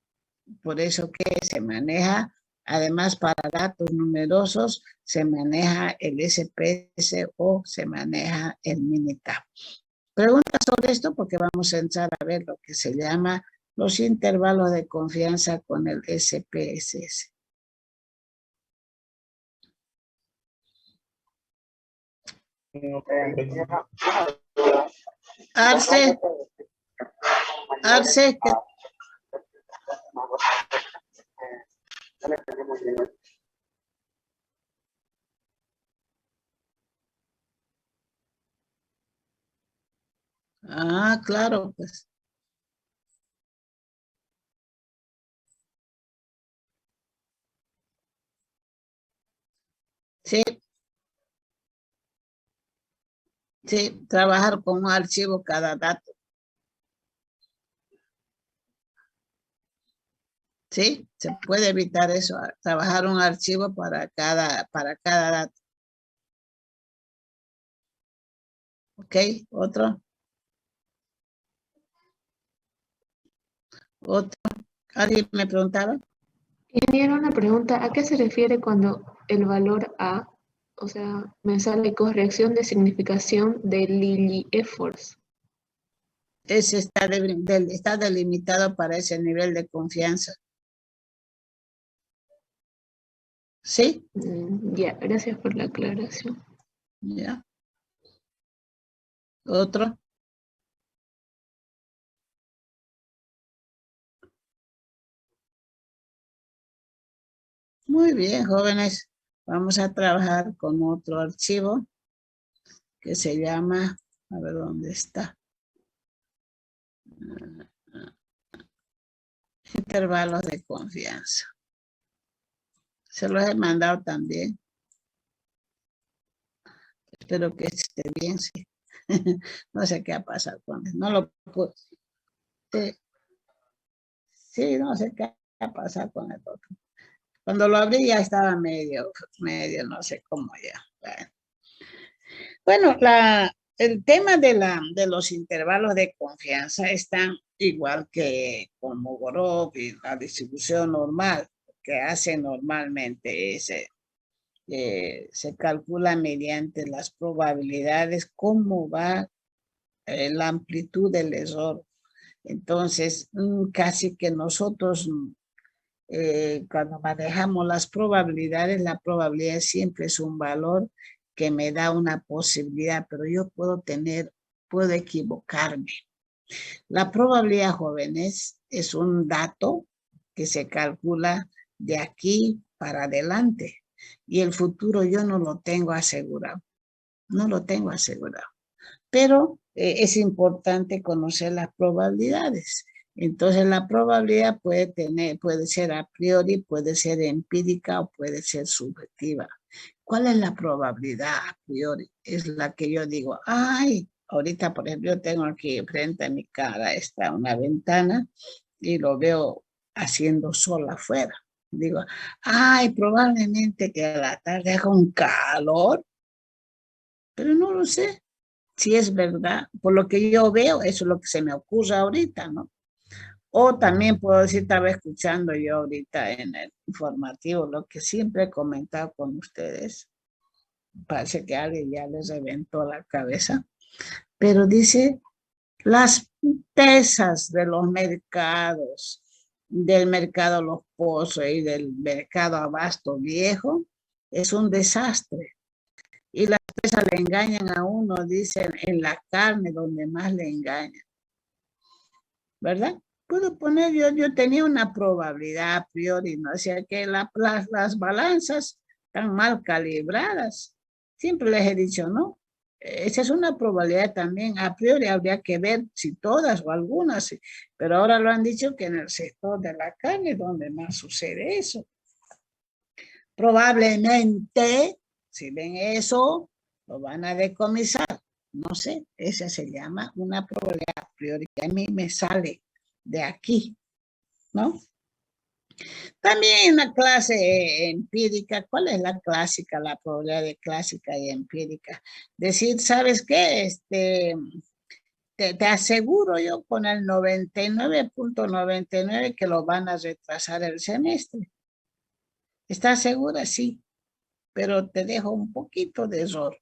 Por eso que se maneja, además para datos numerosos, se maneja el SPS o se maneja el Minitab. Pregunta sobre esto porque vamos a entrar a ver lo que se llama los intervalos de confianza con el SPSS. Arce, ¿qué? Ah, claro, pues. Sí, sí, trabajar con un archivo cada dato. Sí, se puede evitar eso, trabajar un archivo para cada dato. Ok, otro. Otro. ¿Alguien me preguntaba? Ingeniero, una pregunta, ¿a qué se refiere cuando el valor A, o sea, me sale corrección de significación de Lilly Efforts? Ese está delimitado para ese nivel de confianza. ¿Sí? Ya, gracias por la aclaración. Ya. Otro. Muy bien, jóvenes. Vamos a trabajar con otro archivo que se llama, a ver dónde está. Intervalos de confianza. Se los he mandado también. Espero que esté bien, sí. No sé qué ha pasado con él. No lo puedo. Sí, no sé qué ha pasado con el otro. Cuando lo abrí ya estaba medio, no sé cómo ya. Bueno, el tema de los intervalos de confianza están igual que con Mogorov y la distribución normal que hace normalmente. Se calcula mediante las probabilidades cómo va la amplitud del error. Entonces, casi que nosotros cuando manejamos las probabilidades, la probabilidad siempre es un valor que me da una posibilidad, pero yo puedo equivocarme. La probabilidad, jóvenes, es un dato que se calcula de aquí para adelante y el futuro yo no lo tengo asegurado. No lo tengo asegurado. Pero es importante conocer las probabilidades. Entonces la probabilidad puede ser a priori, puede ser empírica o puede ser subjetiva. ¿Cuál es la probabilidad a priori? Es la que yo digo, ay, ahorita por ejemplo yo tengo aquí frente a mi cara está una ventana y lo veo haciendo sol afuera. Digo, ay, probablemente que a la tarde haga un calor, pero no lo sé. Si es verdad, por lo que yo veo, eso es lo que se me ocurre ahorita, ¿no? O también puedo decir, estaba escuchando yo ahorita en el informativo, lo que siempre he comentado con ustedes, parece que a alguien ya les reventó la cabeza, pero dice, las pesas de los mercados, del mercado Los Pozos y del mercado Abasto Viejo, es un desastre. Y las pesas le engañan a uno, dicen, en la carne donde más le engañan. ¿Verdad? Puedo poner, yo tenía una probabilidad a priori, ¿no? O sea que las balanzas están mal calibradas. Siempre les he dicho, ¿no? Esa es una probabilidad también. A priori habría que ver si todas o algunas, sí. Pero ahora lo han dicho que en el sector de la carne es donde más sucede eso. Probablemente, si ven eso, lo van a decomisar. No sé, esa se llama una probabilidad a priori que a mí me sale de aquí, ¿no? También en la clase empírica, ¿cuál es la clásica, la probabilidad de clásica y empírica? Decir, ¿sabes qué? te aseguro yo con el 99.99 que lo van a retrasar el semestre. ¿Estás segura? Sí, pero te dejo un poquito de error,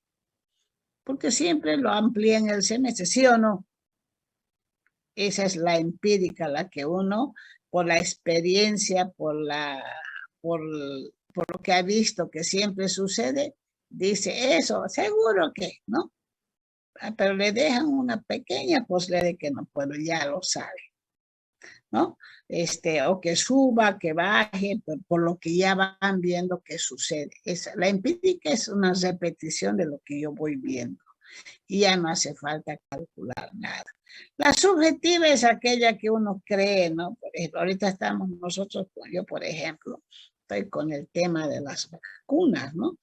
porque siempre lo amplían el semestre, ¿sí o no? Esa es la empírica, la que uno, por la experiencia, por lo que ha visto que siempre sucede, dice eso, seguro que, ¿no? Pero le dejan una pequeña posibilidad de que no, pero ya lo sabe, ¿no? O que suba, que baje, por lo que ya van viendo que sucede. La empírica es una repetición de lo que yo voy viendo y ya no hace falta calcular nada. La subjetiva es aquella que uno cree, ¿no? Por ejemplo, ahorita estamos nosotros, yo por ejemplo, estoy con el tema de las vacunas, ¿no?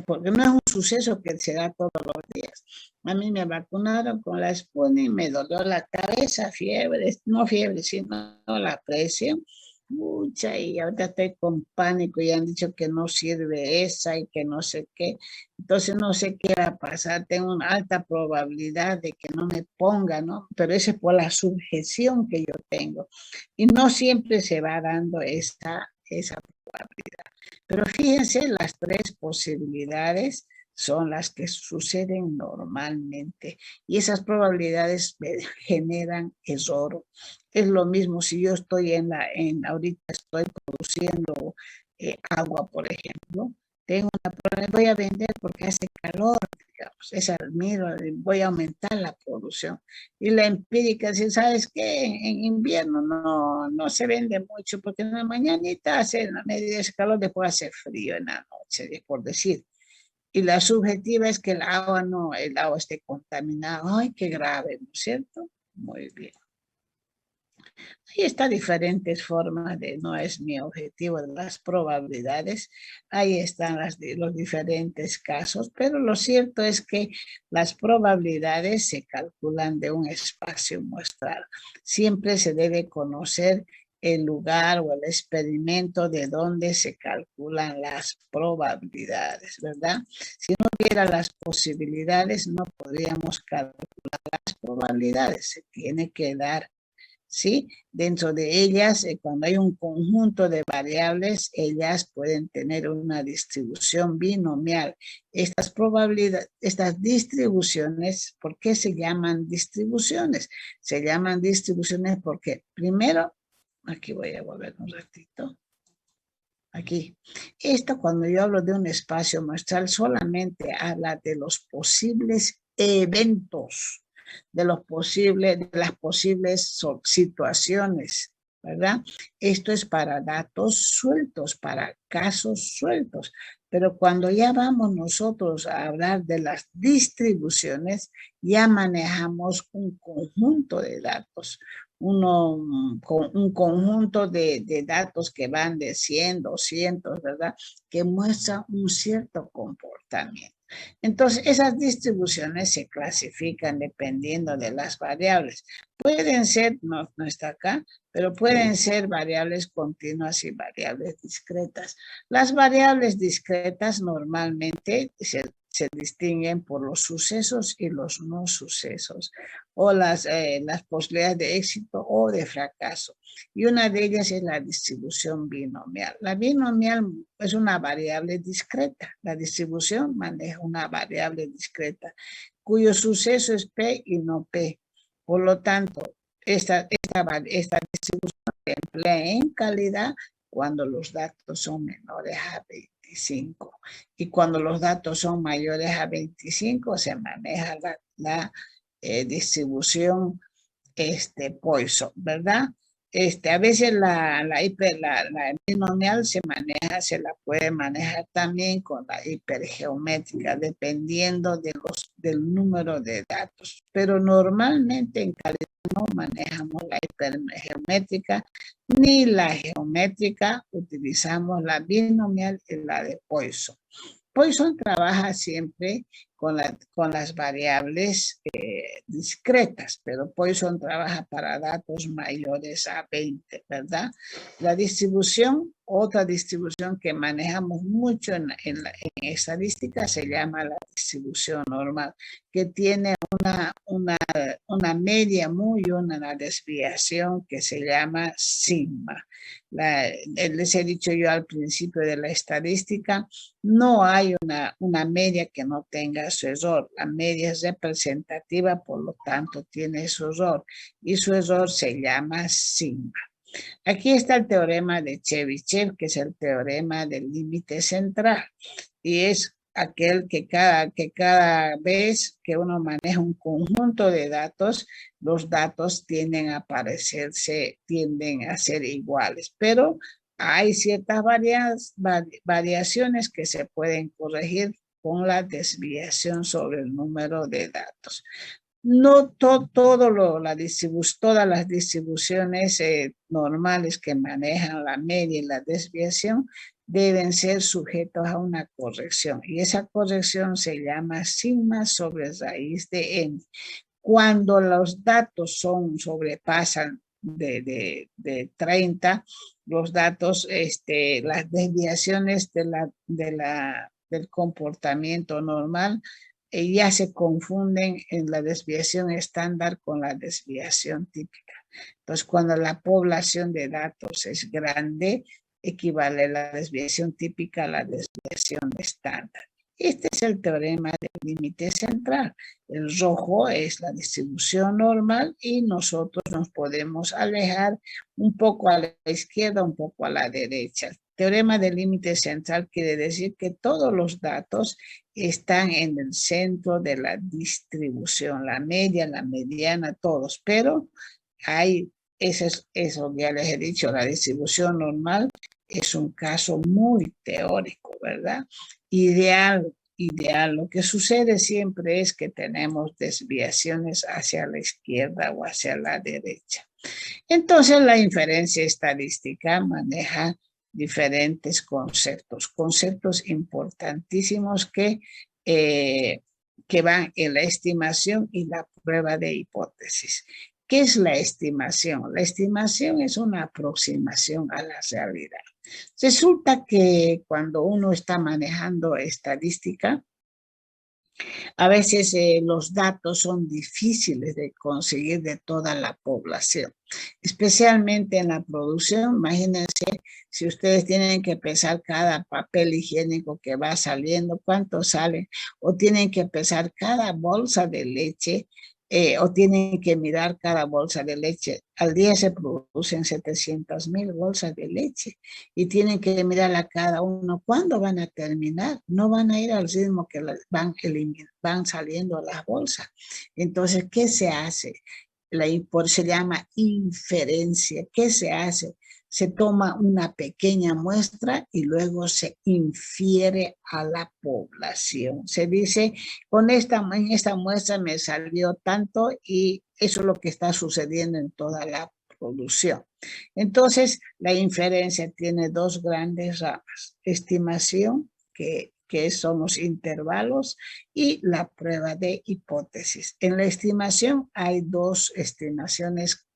Porque no es un suceso que se da todos los días. A mí me vacunaron con la Sputnik, me dolió la cabeza, fiebre, no fiebre, sino la presión. Y ahorita estoy con pánico y han dicho que no sirve esa y que no sé qué. Entonces no sé qué va a pasar. Tengo una alta probabilidad de que no me ponga, ¿no? Pero eso es por la sujeción que yo tengo. Y no siempre se va dando esa probabilidad. Pero fíjense, las tres posibilidades son las que suceden normalmente y esas probabilidades generan error. Es lo mismo si yo estoy ahorita estoy produciendo agua, por ejemplo, tengo una probabilidad, voy a vender porque hace calor, digamos, voy a aumentar la producción. Y la empírica, si sabes que en invierno no se vende mucho porque en la mañanita hace la media de calor, después hace frío en la noche, por decir. Y la subjetiva es que el agua esté contaminada. ¡Ay, qué grave! ¿No es cierto? Muy bien. Ahí está diferentes formas no es mi objetivo de las probabilidades. Ahí están los diferentes casos, pero lo cierto es que las probabilidades se calculan de un espacio muestral. Siempre se debe conocer el lugar o el experimento de donde se calculan las probabilidades, ¿verdad? Si no hubiera las posibilidades, no podríamos calcular las probabilidades. Se tiene que dar, ¿sí? Dentro de ellas, cuando hay un conjunto de variables, ellas pueden tener una distribución binomial. Estas probabilidades, estas distribuciones, ¿por qué se llaman distribuciones? Se llaman distribuciones porque, primero, aquí voy a volver un ratito. Aquí. Esto, cuando yo hablo de un espacio muestral, solamente habla de los posibles eventos, de las posibles situaciones, ¿verdad? Esto es para datos sueltos, para casos sueltos. Pero cuando ya vamos nosotros a hablar de las distribuciones, ya manejamos un conjunto de datos. Un conjunto de datos que van de 100, 200, ¿verdad? Que muestran un cierto comportamiento. Entonces, esas distribuciones se clasifican dependiendo de las variables. Pueden ser, no está acá, pero pueden ser variables continuas y variables discretas. Las variables discretas normalmente se distinguen por los sucesos y los no sucesos, o las posibilidades de éxito o de fracaso. Y una de ellas es la distribución binomial. La binomial es una variable discreta. La distribución maneja una variable discreta, cuyo suceso es P y no P. Por lo tanto, esta distribución se emplea en calidad cuando los datos son menores a 25. Y cuando los datos son mayores a 25, se maneja la distribución Poisson, ¿verdad? A veces la binomial se la puede manejar también con la hipergeométrica, dependiendo del número de datos. Pero normalmente en calidad no manejamos la hipergeométrica ni la geométrica, utilizamos la binomial y la de Poisson. Poisson trabaja siempre con las variables discretas, pero Poisson trabaja para datos mayores a 20, ¿verdad? La distribución Otra distribución que manejamos mucho en estadística se llama la distribución normal, que tiene una media y una desviación que se llama sigma. Les he dicho yo al principio de la estadística, no hay una media que no tenga su error. La media es representativa, por lo tanto tiene su error, y su error se llama sigma. Aquí está el teorema de Chebyshev, que es el teorema del límite central, y es aquel que cada vez que uno maneja un conjunto de datos, los datos tienden a ser iguales, pero hay ciertas variaciones que se pueden corregir con la desviación sobre el número de datos. No todas las distribuciones normales que manejan la media y la desviación deben ser sujetos a una corrección, y esa corrección se llama sigma sobre raíz de n. Cuando los datos sobrepasan de 30, los datos, las desviaciones del comportamiento normal ya se confunden en la desviación estándar con la desviación típica. Entonces, cuando la población de datos es grande, equivale la desviación típica a la desviación estándar. Este es el teorema del límite central. El rojo es la distribución normal y nosotros nos podemos alejar un poco a la izquierda, un poco a la derecha. El teorema del límite central quiere decir que todos los datos están en el centro de la distribución, la media, la mediana, todos, pero eso ya les he dicho, la distribución normal es un caso muy teórico, ¿verdad? Ideal. Lo que sucede siempre es que tenemos desviaciones hacia la izquierda o hacia la derecha. Entonces, la inferencia estadística maneja diferentes conceptos importantísimos que van en la estimación y la prueba de hipótesis. ¿Qué es la estimación? La estimación es una aproximación a la realidad. Resulta que cuando uno está manejando estadística, a veces los datos son difíciles de conseguir de toda la población, especialmente en la producción. Imagínense si ustedes tienen que pesar cada papel higiénico que va saliendo, cuánto sale, o tienen que pesar cada bolsa de leche, o tienen que mirar cada bolsa de leche. Al día se producen 700,000 bolsas de leche y tienen que mirar a cada uno. ¿Cuándo van a terminar? No van a ir al ritmo que van saliendo las bolsas. Entonces, ¿qué se hace? Se llama inferencia. ¿Qué se hace? Se toma una pequeña muestra y luego se infiere a la población. Se dice, en esta muestra me salió tanto y eso es lo que está sucediendo en toda la producción. Entonces, la inferencia tiene dos grandes ramas. Estimación, que son los intervalos, y la prueba de hipótesis. En la estimación hay dos estimaciones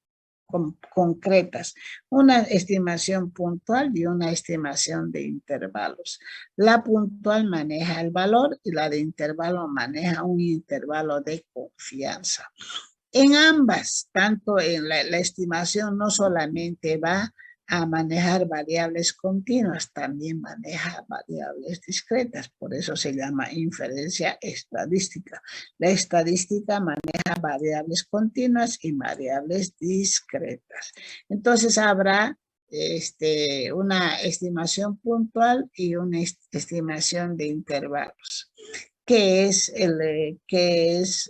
concretas, una estimación puntual y una estimación de intervalos. La puntual maneja el valor y la de intervalo maneja un intervalo de confianza. En ambas, tanto en la estimación no solamente va a manejar variables continuas, también maneja variables discretas, por eso se llama inferencia estadística. La estadística maneja variables continuas y variables discretas. Entonces habrá una estimación puntual y una estimación de intervalos. ¿Qué es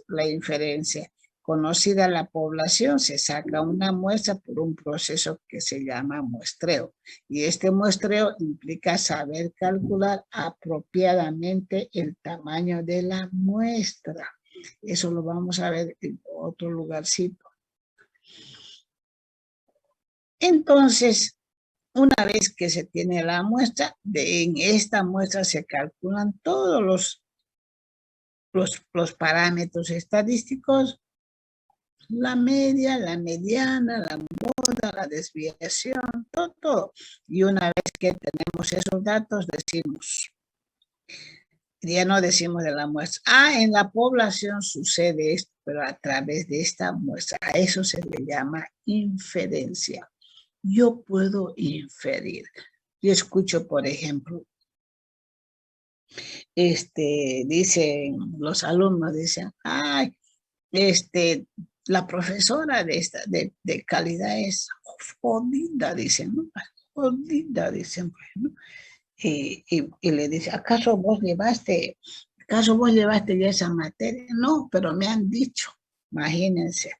la inferencia? Conocida la población, se saca una muestra por un proceso que se llama muestreo. Y este muestreo implica saber calcular apropiadamente el tamaño de la muestra. Eso lo vamos a ver en otro lugarcito. Entonces, una vez que se tiene la muestra, en esta muestra se calculan todos los parámetros estadísticos, la media, la mediana, la toda la desviación, todo. Y una vez que tenemos esos datos, decimos, ya no decimos de la muestra. En la población sucede esto, pero a través de esta muestra. A eso se le llama inferencia. Yo puedo inferir. Yo escucho, por ejemplo, dicen, los alumnos dicen, la profesora de calidad es jodida, dicen, ¿no? Jodida, dicen, pues, ¿no? Y le dice, ¿acaso vos llevaste ya esa materia? No, pero me han dicho, imagínense,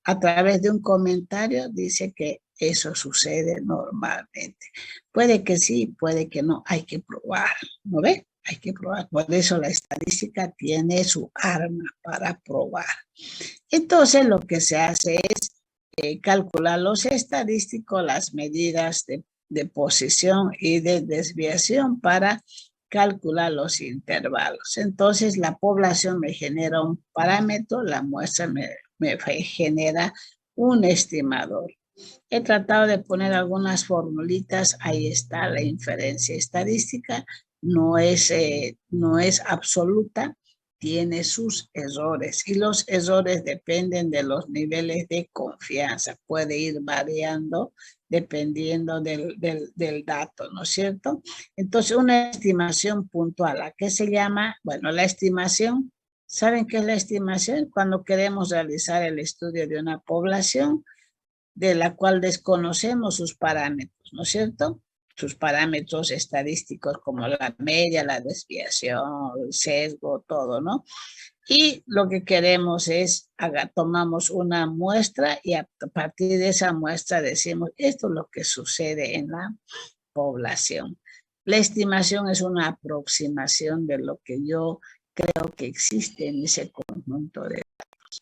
a través de un comentario dice que eso sucede normalmente. Puede que sí, puede que no, hay que probar, ¿no ve? Hay que probar. Por eso la estadística tiene su arma para probar. Entonces lo que se hace es calcular los estadísticos, las medidas de posición y de desviación para calcular los intervalos. Entonces la población me genera un parámetro, la muestra me genera un estimador. He tratado de poner algunas formulitas, ahí está la inferencia estadística, no es absoluta, tiene sus errores y los errores dependen de los niveles de confianza, puede ir variando dependiendo del dato, ¿no es cierto? Entonces, una estimación puntual, ¿a qué se llama? Bueno, la estimación, ¿saben qué es la estimación? Cuando queremos realizar el estudio de una población de la cual desconocemos sus parámetros, ¿no es cierto? Sus parámetros estadísticos como la media, la desviación, el sesgo, todo, ¿no? Y lo que queremos es, tomamos una muestra y a partir de esa muestra decimos, esto es lo que sucede en la población. La estimación es una aproximación de lo que yo creo que existe en ese conjunto de datos.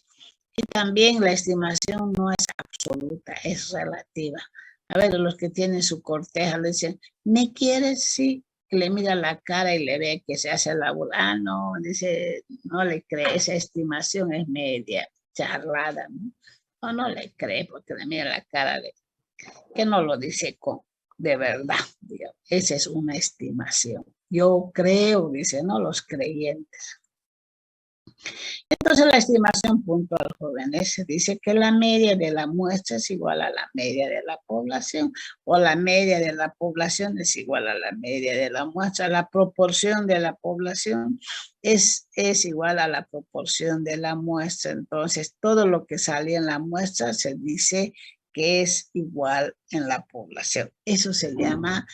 Y también la estimación no es absoluta, es relativa. A ver, los que tienen su corteja le dicen, ¿me quieres? Sí. Le mira la cara y le ve que se hace la burla. No, dice, no le cree, esa estimación es media charlada, ¿no? O no le cree porque le mira la cara que no lo dice de verdad, digamos. Esa es una estimación. Yo creo, dice, ¿no? Los creyentes. Entonces la estimación puntual, jóvenes, dice que la media de la muestra es igual a la media de la población o la media de la población es igual a la media de la muestra. La proporción de la población es igual a la proporción de la muestra. Entonces todo lo que sale en la muestra se dice que es igual en la población. Eso se llama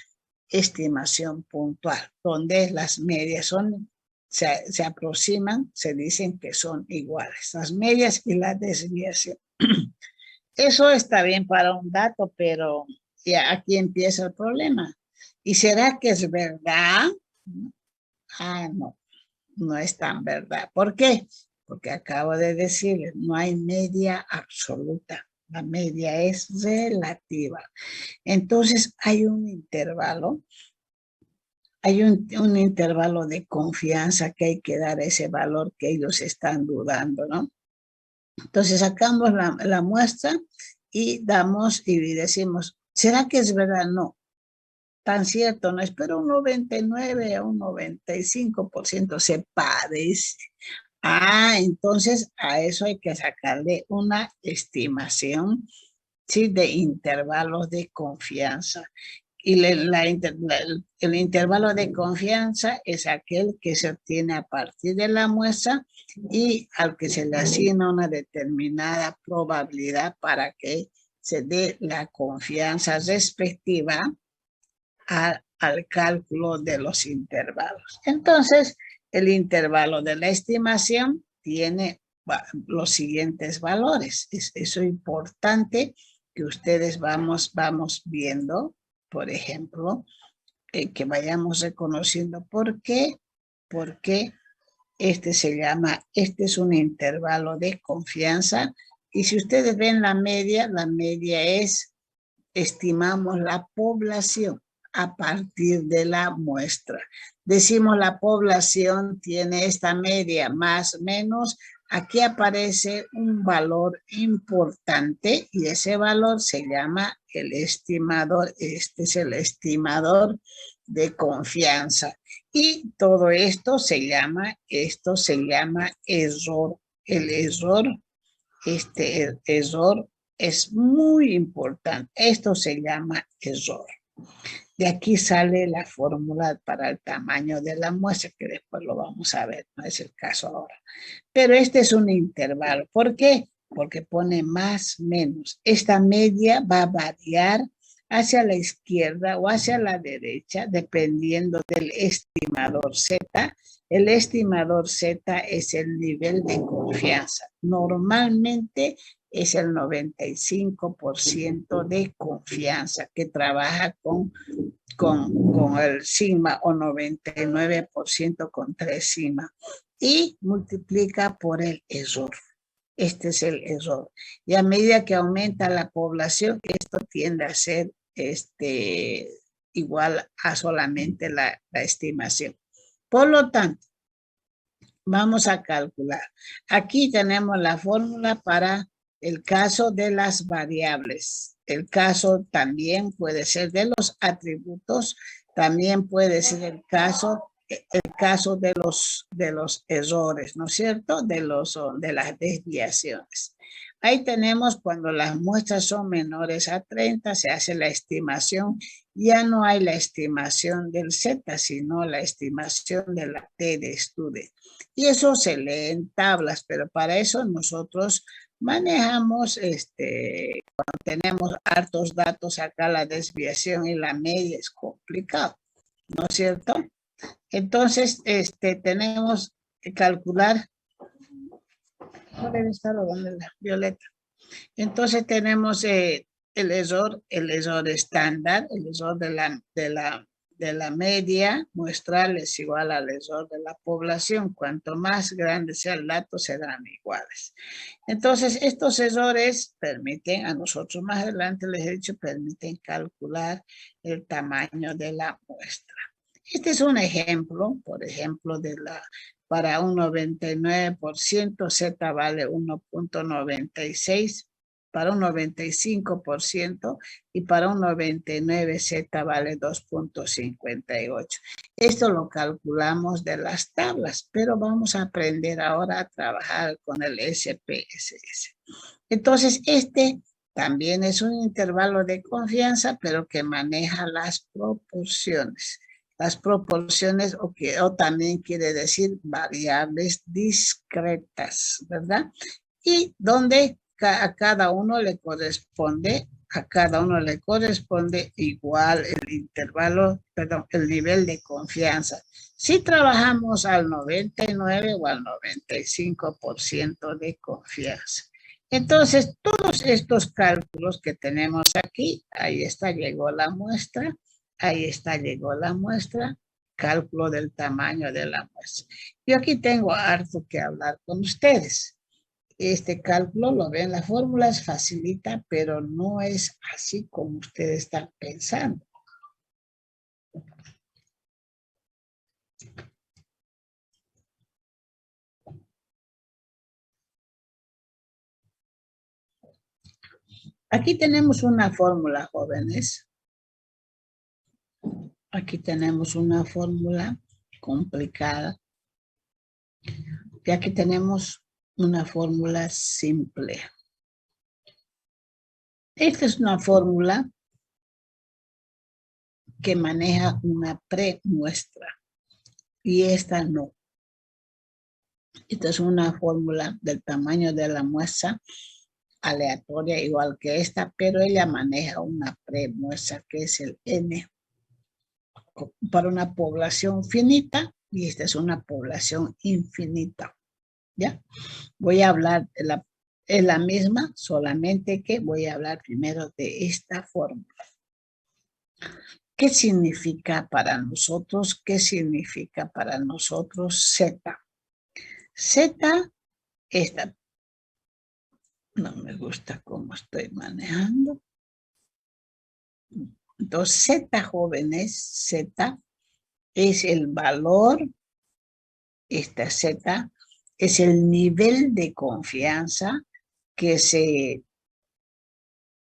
estimación puntual, donde las medias se aproximan, se dicen que son iguales, las medias y la desviación. Eso está bien para un dato, pero ya aquí empieza el problema. ¿Y será que es verdad? No, no es tan verdad. ¿Por qué? Porque acabo de decirles, no hay media absoluta. La media es relativa. Entonces hay un intervalo. Hay un intervalo de confianza que hay que dar a ese valor que ellos están dudando, ¿no? Entonces sacamos la muestra y decimos, ¿será que es verdad? No, tan cierto no es, pero un 99 a un 95% se parece. Entonces a eso hay que sacarle una estimación, ¿sí? De intervalos de confianza. Y el intervalo de confianza es aquel que se obtiene a partir de la muestra y al que se le asigna una determinada probabilidad para que se dé la confianza respectiva al cálculo de los intervalos. Entonces, el intervalo de la estimación tiene los siguientes valores. Eso es importante que ustedes vamos viendo. Por ejemplo, que vayamos reconociendo por qué, porque este es un intervalo de confianza. Y si ustedes ven la media es, estimamos la población a partir de la muestra. Decimos la población tiene esta media más o menos aquí aparece un valor importante y ese valor se llama el estimador. Este es el estimador de confianza. Y todo esto se llama error. El error, el error es muy importante. Esto se llama error. De aquí sale la fórmula para el tamaño de la muestra, que después lo vamos a ver, no es el caso ahora. Pero este es un intervalo. ¿Por qué? Porque pone más, menos. Esta media va a variar hacia la izquierda o hacia la derecha, dependiendo del estimador Z. El estimador Z es el nivel de confianza. Normalmente es el 95% de confianza que trabaja con el sigma o 99% con 3 sigma y multiplica por el error. Este es el error. Y a medida que aumenta la población, esto tiende a ser igual a solamente la estimación. Por lo tanto, vamos a calcular. Aquí tenemos la fórmula para el caso de las variables. El caso también puede ser de los atributos, también puede ser el caso de los errores, ¿no es cierto? De las desviaciones. Ahí tenemos cuando las muestras son menores a 30, se hace la estimación. Ya no hay la estimación del Z, sino la estimación de la T de estudio. Y eso se lee en tablas, pero para eso nosotros manejamos, cuando tenemos hartos datos acá, la desviación y la media es complicado, ¿no es cierto? Entonces, tenemos que calcular. ¿No debe estar o dónde la violeta? Entonces tenemos el error estándar, el error de la media muestral es igual al error de la población. Cuanto más grande sea el dato, serán iguales. Entonces, estos errores permiten, a nosotros más adelante les he dicho, permiten calcular el tamaño de la muestra. Este es un ejemplo, por ejemplo, para un 99%, Z vale 1.96, para un 95% y para un 99% Z vale 2.58. Esto lo calculamos de las tablas, pero vamos a aprender ahora a trabajar con el SPSS. Entonces, también es un intervalo de confianza, pero que maneja las proporciones. Las proporciones, o también quiere decir variables discretas, ¿verdad? Y donde a cada uno le corresponde igual el intervalo, el nivel de confianza. Si trabajamos al 99 o al 95% de confianza. Entonces, todos estos cálculos que tenemos aquí, ahí está, llegó la muestra. Ahí está, llegó la muestra, cálculo del tamaño de la muestra. Yo aquí tengo harto que hablar con ustedes. Este cálculo, lo ven, la fórmula es facilita, pero no es así como ustedes están pensando. Aquí tenemos una fórmula, jóvenes. Aquí tenemos una fórmula complicada. Y aquí tenemos una fórmula simple. Esta es una fórmula que maneja una premuestra y esta no. Esta es una fórmula del tamaño de la muestra aleatoria igual que esta, pero ella maneja una premuestra que es el N para una población finita y esta es una población infinita. ¿Ya? Voy a hablar es la misma, solamente que voy a hablar primero de esta fórmula. ¿Qué significa para nosotros? ¿Qué significa para nosotros Z? Z, esta, no me gusta cómo estoy manejando. Entonces, Z, jóvenes, Z es el valor, esta Z es el nivel de confianza que se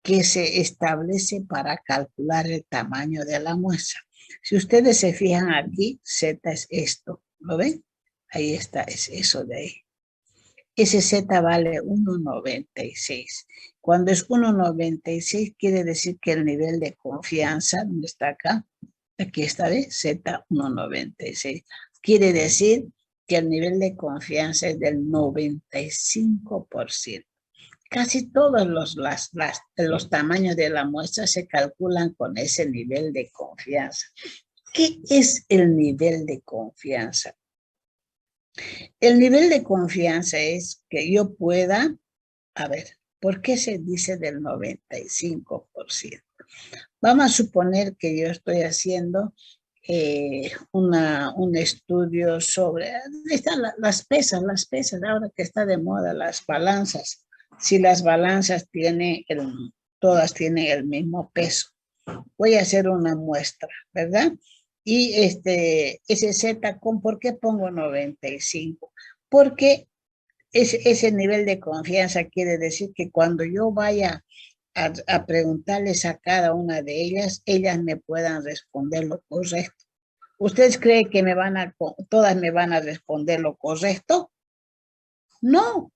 establece para calcular el tamaño de la muestra. Si ustedes se fijan aquí, Z es esto, ¿lo ven? Ahí está, es eso de ahí. Ese Z vale 1,96. Cuando es 1,96 quiere decir que el nivel de confianza, ¿dónde está acá? Aquí está, ¿ves? Z 1,96. Quiere decir que el nivel de confianza es del 95%. Casi todos los tamaños de la muestra se calculan con ese nivel de confianza. ¿Qué es el nivel de confianza? El nivel de confianza es que yo pueda, a ver, ¿por qué se dice del 95%? Vamos a suponer que yo estoy haciendo un estudio sobre, están las pesas, ahora que está de moda, las balanzas. Si las balanzas todas tienen el mismo peso. Voy a hacer una muestra, ¿verdad? Y ese Z, ¿por qué pongo 95? Porque ese nivel de confianza quiere decir que cuando yo vaya a preguntarles a cada una de ellas me puedan responder lo correcto. ¿Ustedes creen que todas me van a responder lo correcto? No.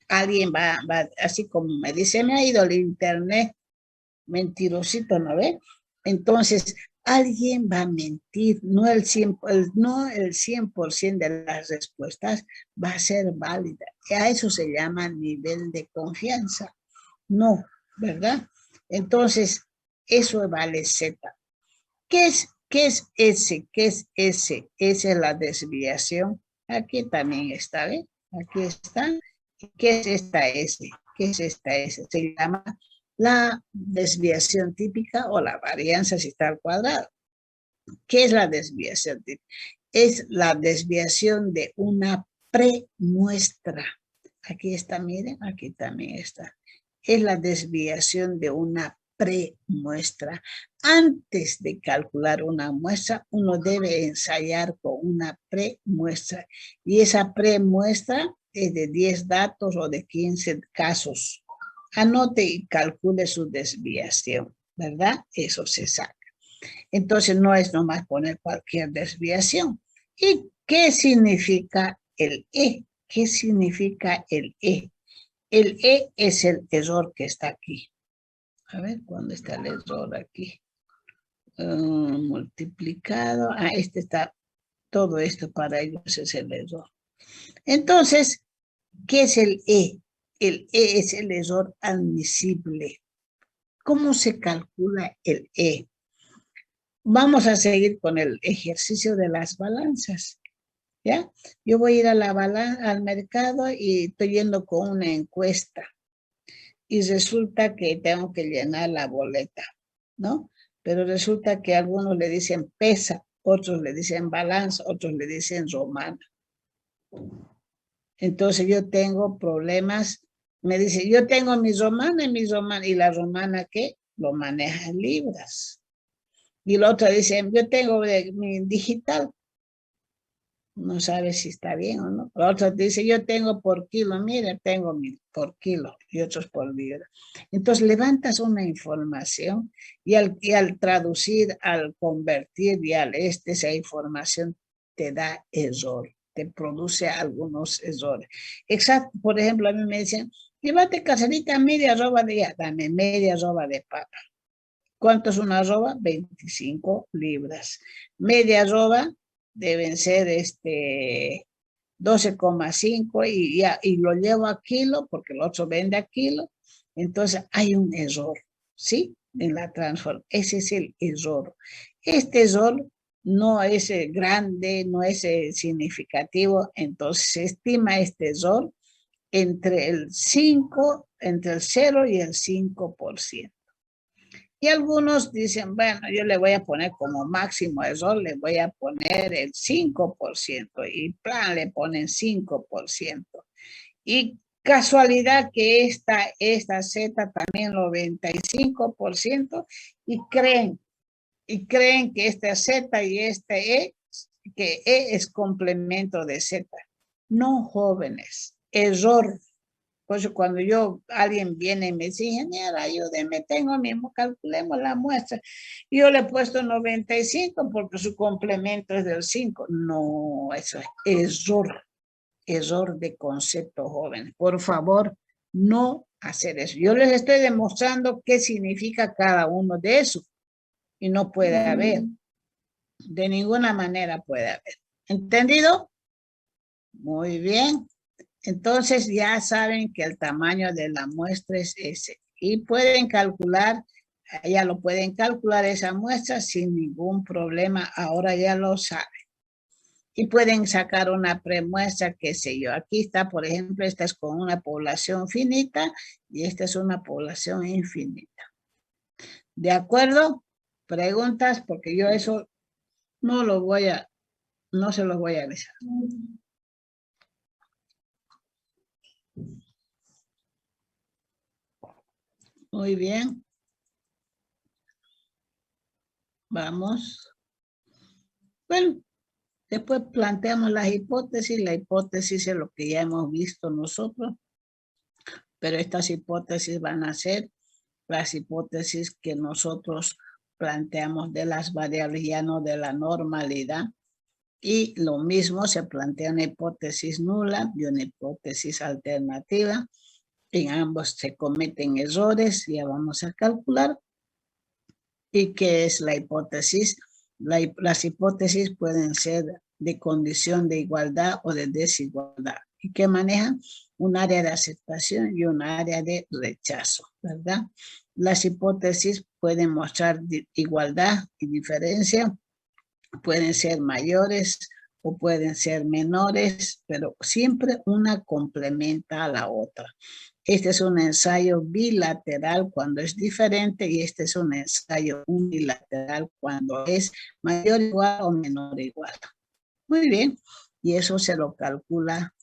Alguien va, así como me dice, me ha ido el internet, mentirosito, ¿no ve? Entonces, alguien va a mentir, no el 100% de las respuestas va a ser válida. A eso se llama nivel de confianza. No, ¿verdad? Entonces, eso vale Z. ¿Qué es S? ¿Qué es S? Esa es la desviación. Aquí también está, ¿ve? Aquí está. ¿Qué es esta S? ¿Qué es esta S? Se llama la desviación típica o la varianza si está al cuadrado. ¿Qué es la desviación típica? Es la desviación de una premuestra. Aquí está, miren, aquí también está. Es la desviación de una premuestra. Antes de calcular una muestra, uno debe ensayar con una premuestra. Y esa premuestra es de 10 datos o de 15 casos. Anote y calcule su desviación, ¿verdad? Eso se saca. Entonces no es nomás poner cualquier desviación. ¿Y qué significa el E? ¿Qué significa el E? El E es el error que está aquí. A ver, ¿dónde está el error aquí? Multiplicado. Está, todo esto para ellos es el error. Entonces, ¿qué es el E? El E es el error admisible. ¿Cómo se calcula el E? Vamos a seguir con el ejercicio de las balanzas, ¿ya? Yo voy a ir al mercado y estoy yendo con una encuesta. Y resulta que tengo que llenar la boleta, ¿no? Pero resulta que algunos le dicen pesa, otros le dicen balanza, otros le dicen romana. Entonces yo tengo problemas. Me dice, yo tengo mi romana, y la romana, ¿qué? Lo maneja en libras. Y la otra dice, yo tengo mi digital. No sabe si está bien o no. La otra dice, yo tengo por kilo. Mira, tengo por kilo y otros por libra. Entonces levantas una información y al traducir, al convertir y esa información te da error. Te produce algunos errores. Exacto, por ejemplo, a mí me dicen, llévate caserita media arroba de ya, dame media arroba de papa. ¿Cuánto es una arroba? 25 libras. Media arroba deben ser 12,5 y lo llevo a kilo porque el otro vende a kilo. Entonces hay un error, ¿sí? En la transformación. Ese es el error. Este error no es grande, no es significativo, entonces se estima este error entre el 0 y el 5%. Y algunos dicen, bueno, yo le voy a poner como máximo error, le voy a poner el 5%, y plan le ponen 5%. Y casualidad que esta Z también 95%, y creen que esta Z y que E es complemento de Z. No, jóvenes. Error. Por eso cuando alguien viene y me dice, ingeniera, ayúdeme, calculemos la muestra. Yo le he puesto 95 porque su complemento es del 5. No, eso es error. Error de concepto, jóvenes. Por favor, no hacer eso. Yo les estoy demostrando qué significa cada uno de esos. Y no puede haber. De ninguna manera puede haber. ¿Entendido? Muy bien. Entonces ya saben que el tamaño de la muestra es ese. Y pueden calcular, ya lo pueden calcular esa muestra sin ningún problema. Ahora ya lo saben. Y pueden sacar una premuestra, qué sé yo. Aquí está, por ejemplo, esta es con una población finita y esta es una población infinita. ¿De acuerdo? Preguntas, porque yo eso no se los voy a avisar. Muy bien. Vamos. Bueno, después planteamos las hipótesis. La hipótesis es lo que ya hemos visto nosotros. Pero estas hipótesis van a ser las hipótesis que nosotros planteamos de las variables, ya no de la normalidad. Y lo mismo se plantea una hipótesis nula y una hipótesis alternativa. En ambos se cometen errores, ya vamos a calcular. ¿Y qué es la hipótesis? Las hipótesis pueden ser de condición de igualdad o de desigualdad. ¿Y qué manejan? Un área de aceptación y un área de rechazo, ¿verdad? Las hipótesis pueden mostrar igualdad y diferencia, pueden ser mayores o pueden ser menores, pero siempre una complementa a la otra. Este es un ensayo bilateral cuando es diferente y este es un ensayo unilateral cuando es mayor igual o menor igual. Muy bien, y eso se lo calcula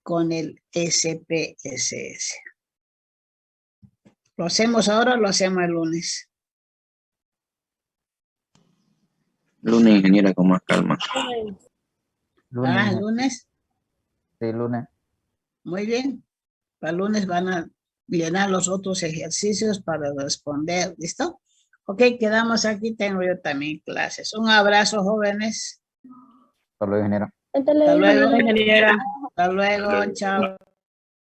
con el SPSS. ¿Lo hacemos ahora o lo hacemos el lunes? Lunes, ingeniera, con más calma. Ah, lunes. Sí, lunes. Muy bien. Para el lunes van a llenar los otros ejercicios para responder. ¿Listo? Ok, quedamos aquí. Tengo yo también clases. Un abrazo, jóvenes. Hasta luego, ingeniera. Hasta luego. Hasta luego. Chao.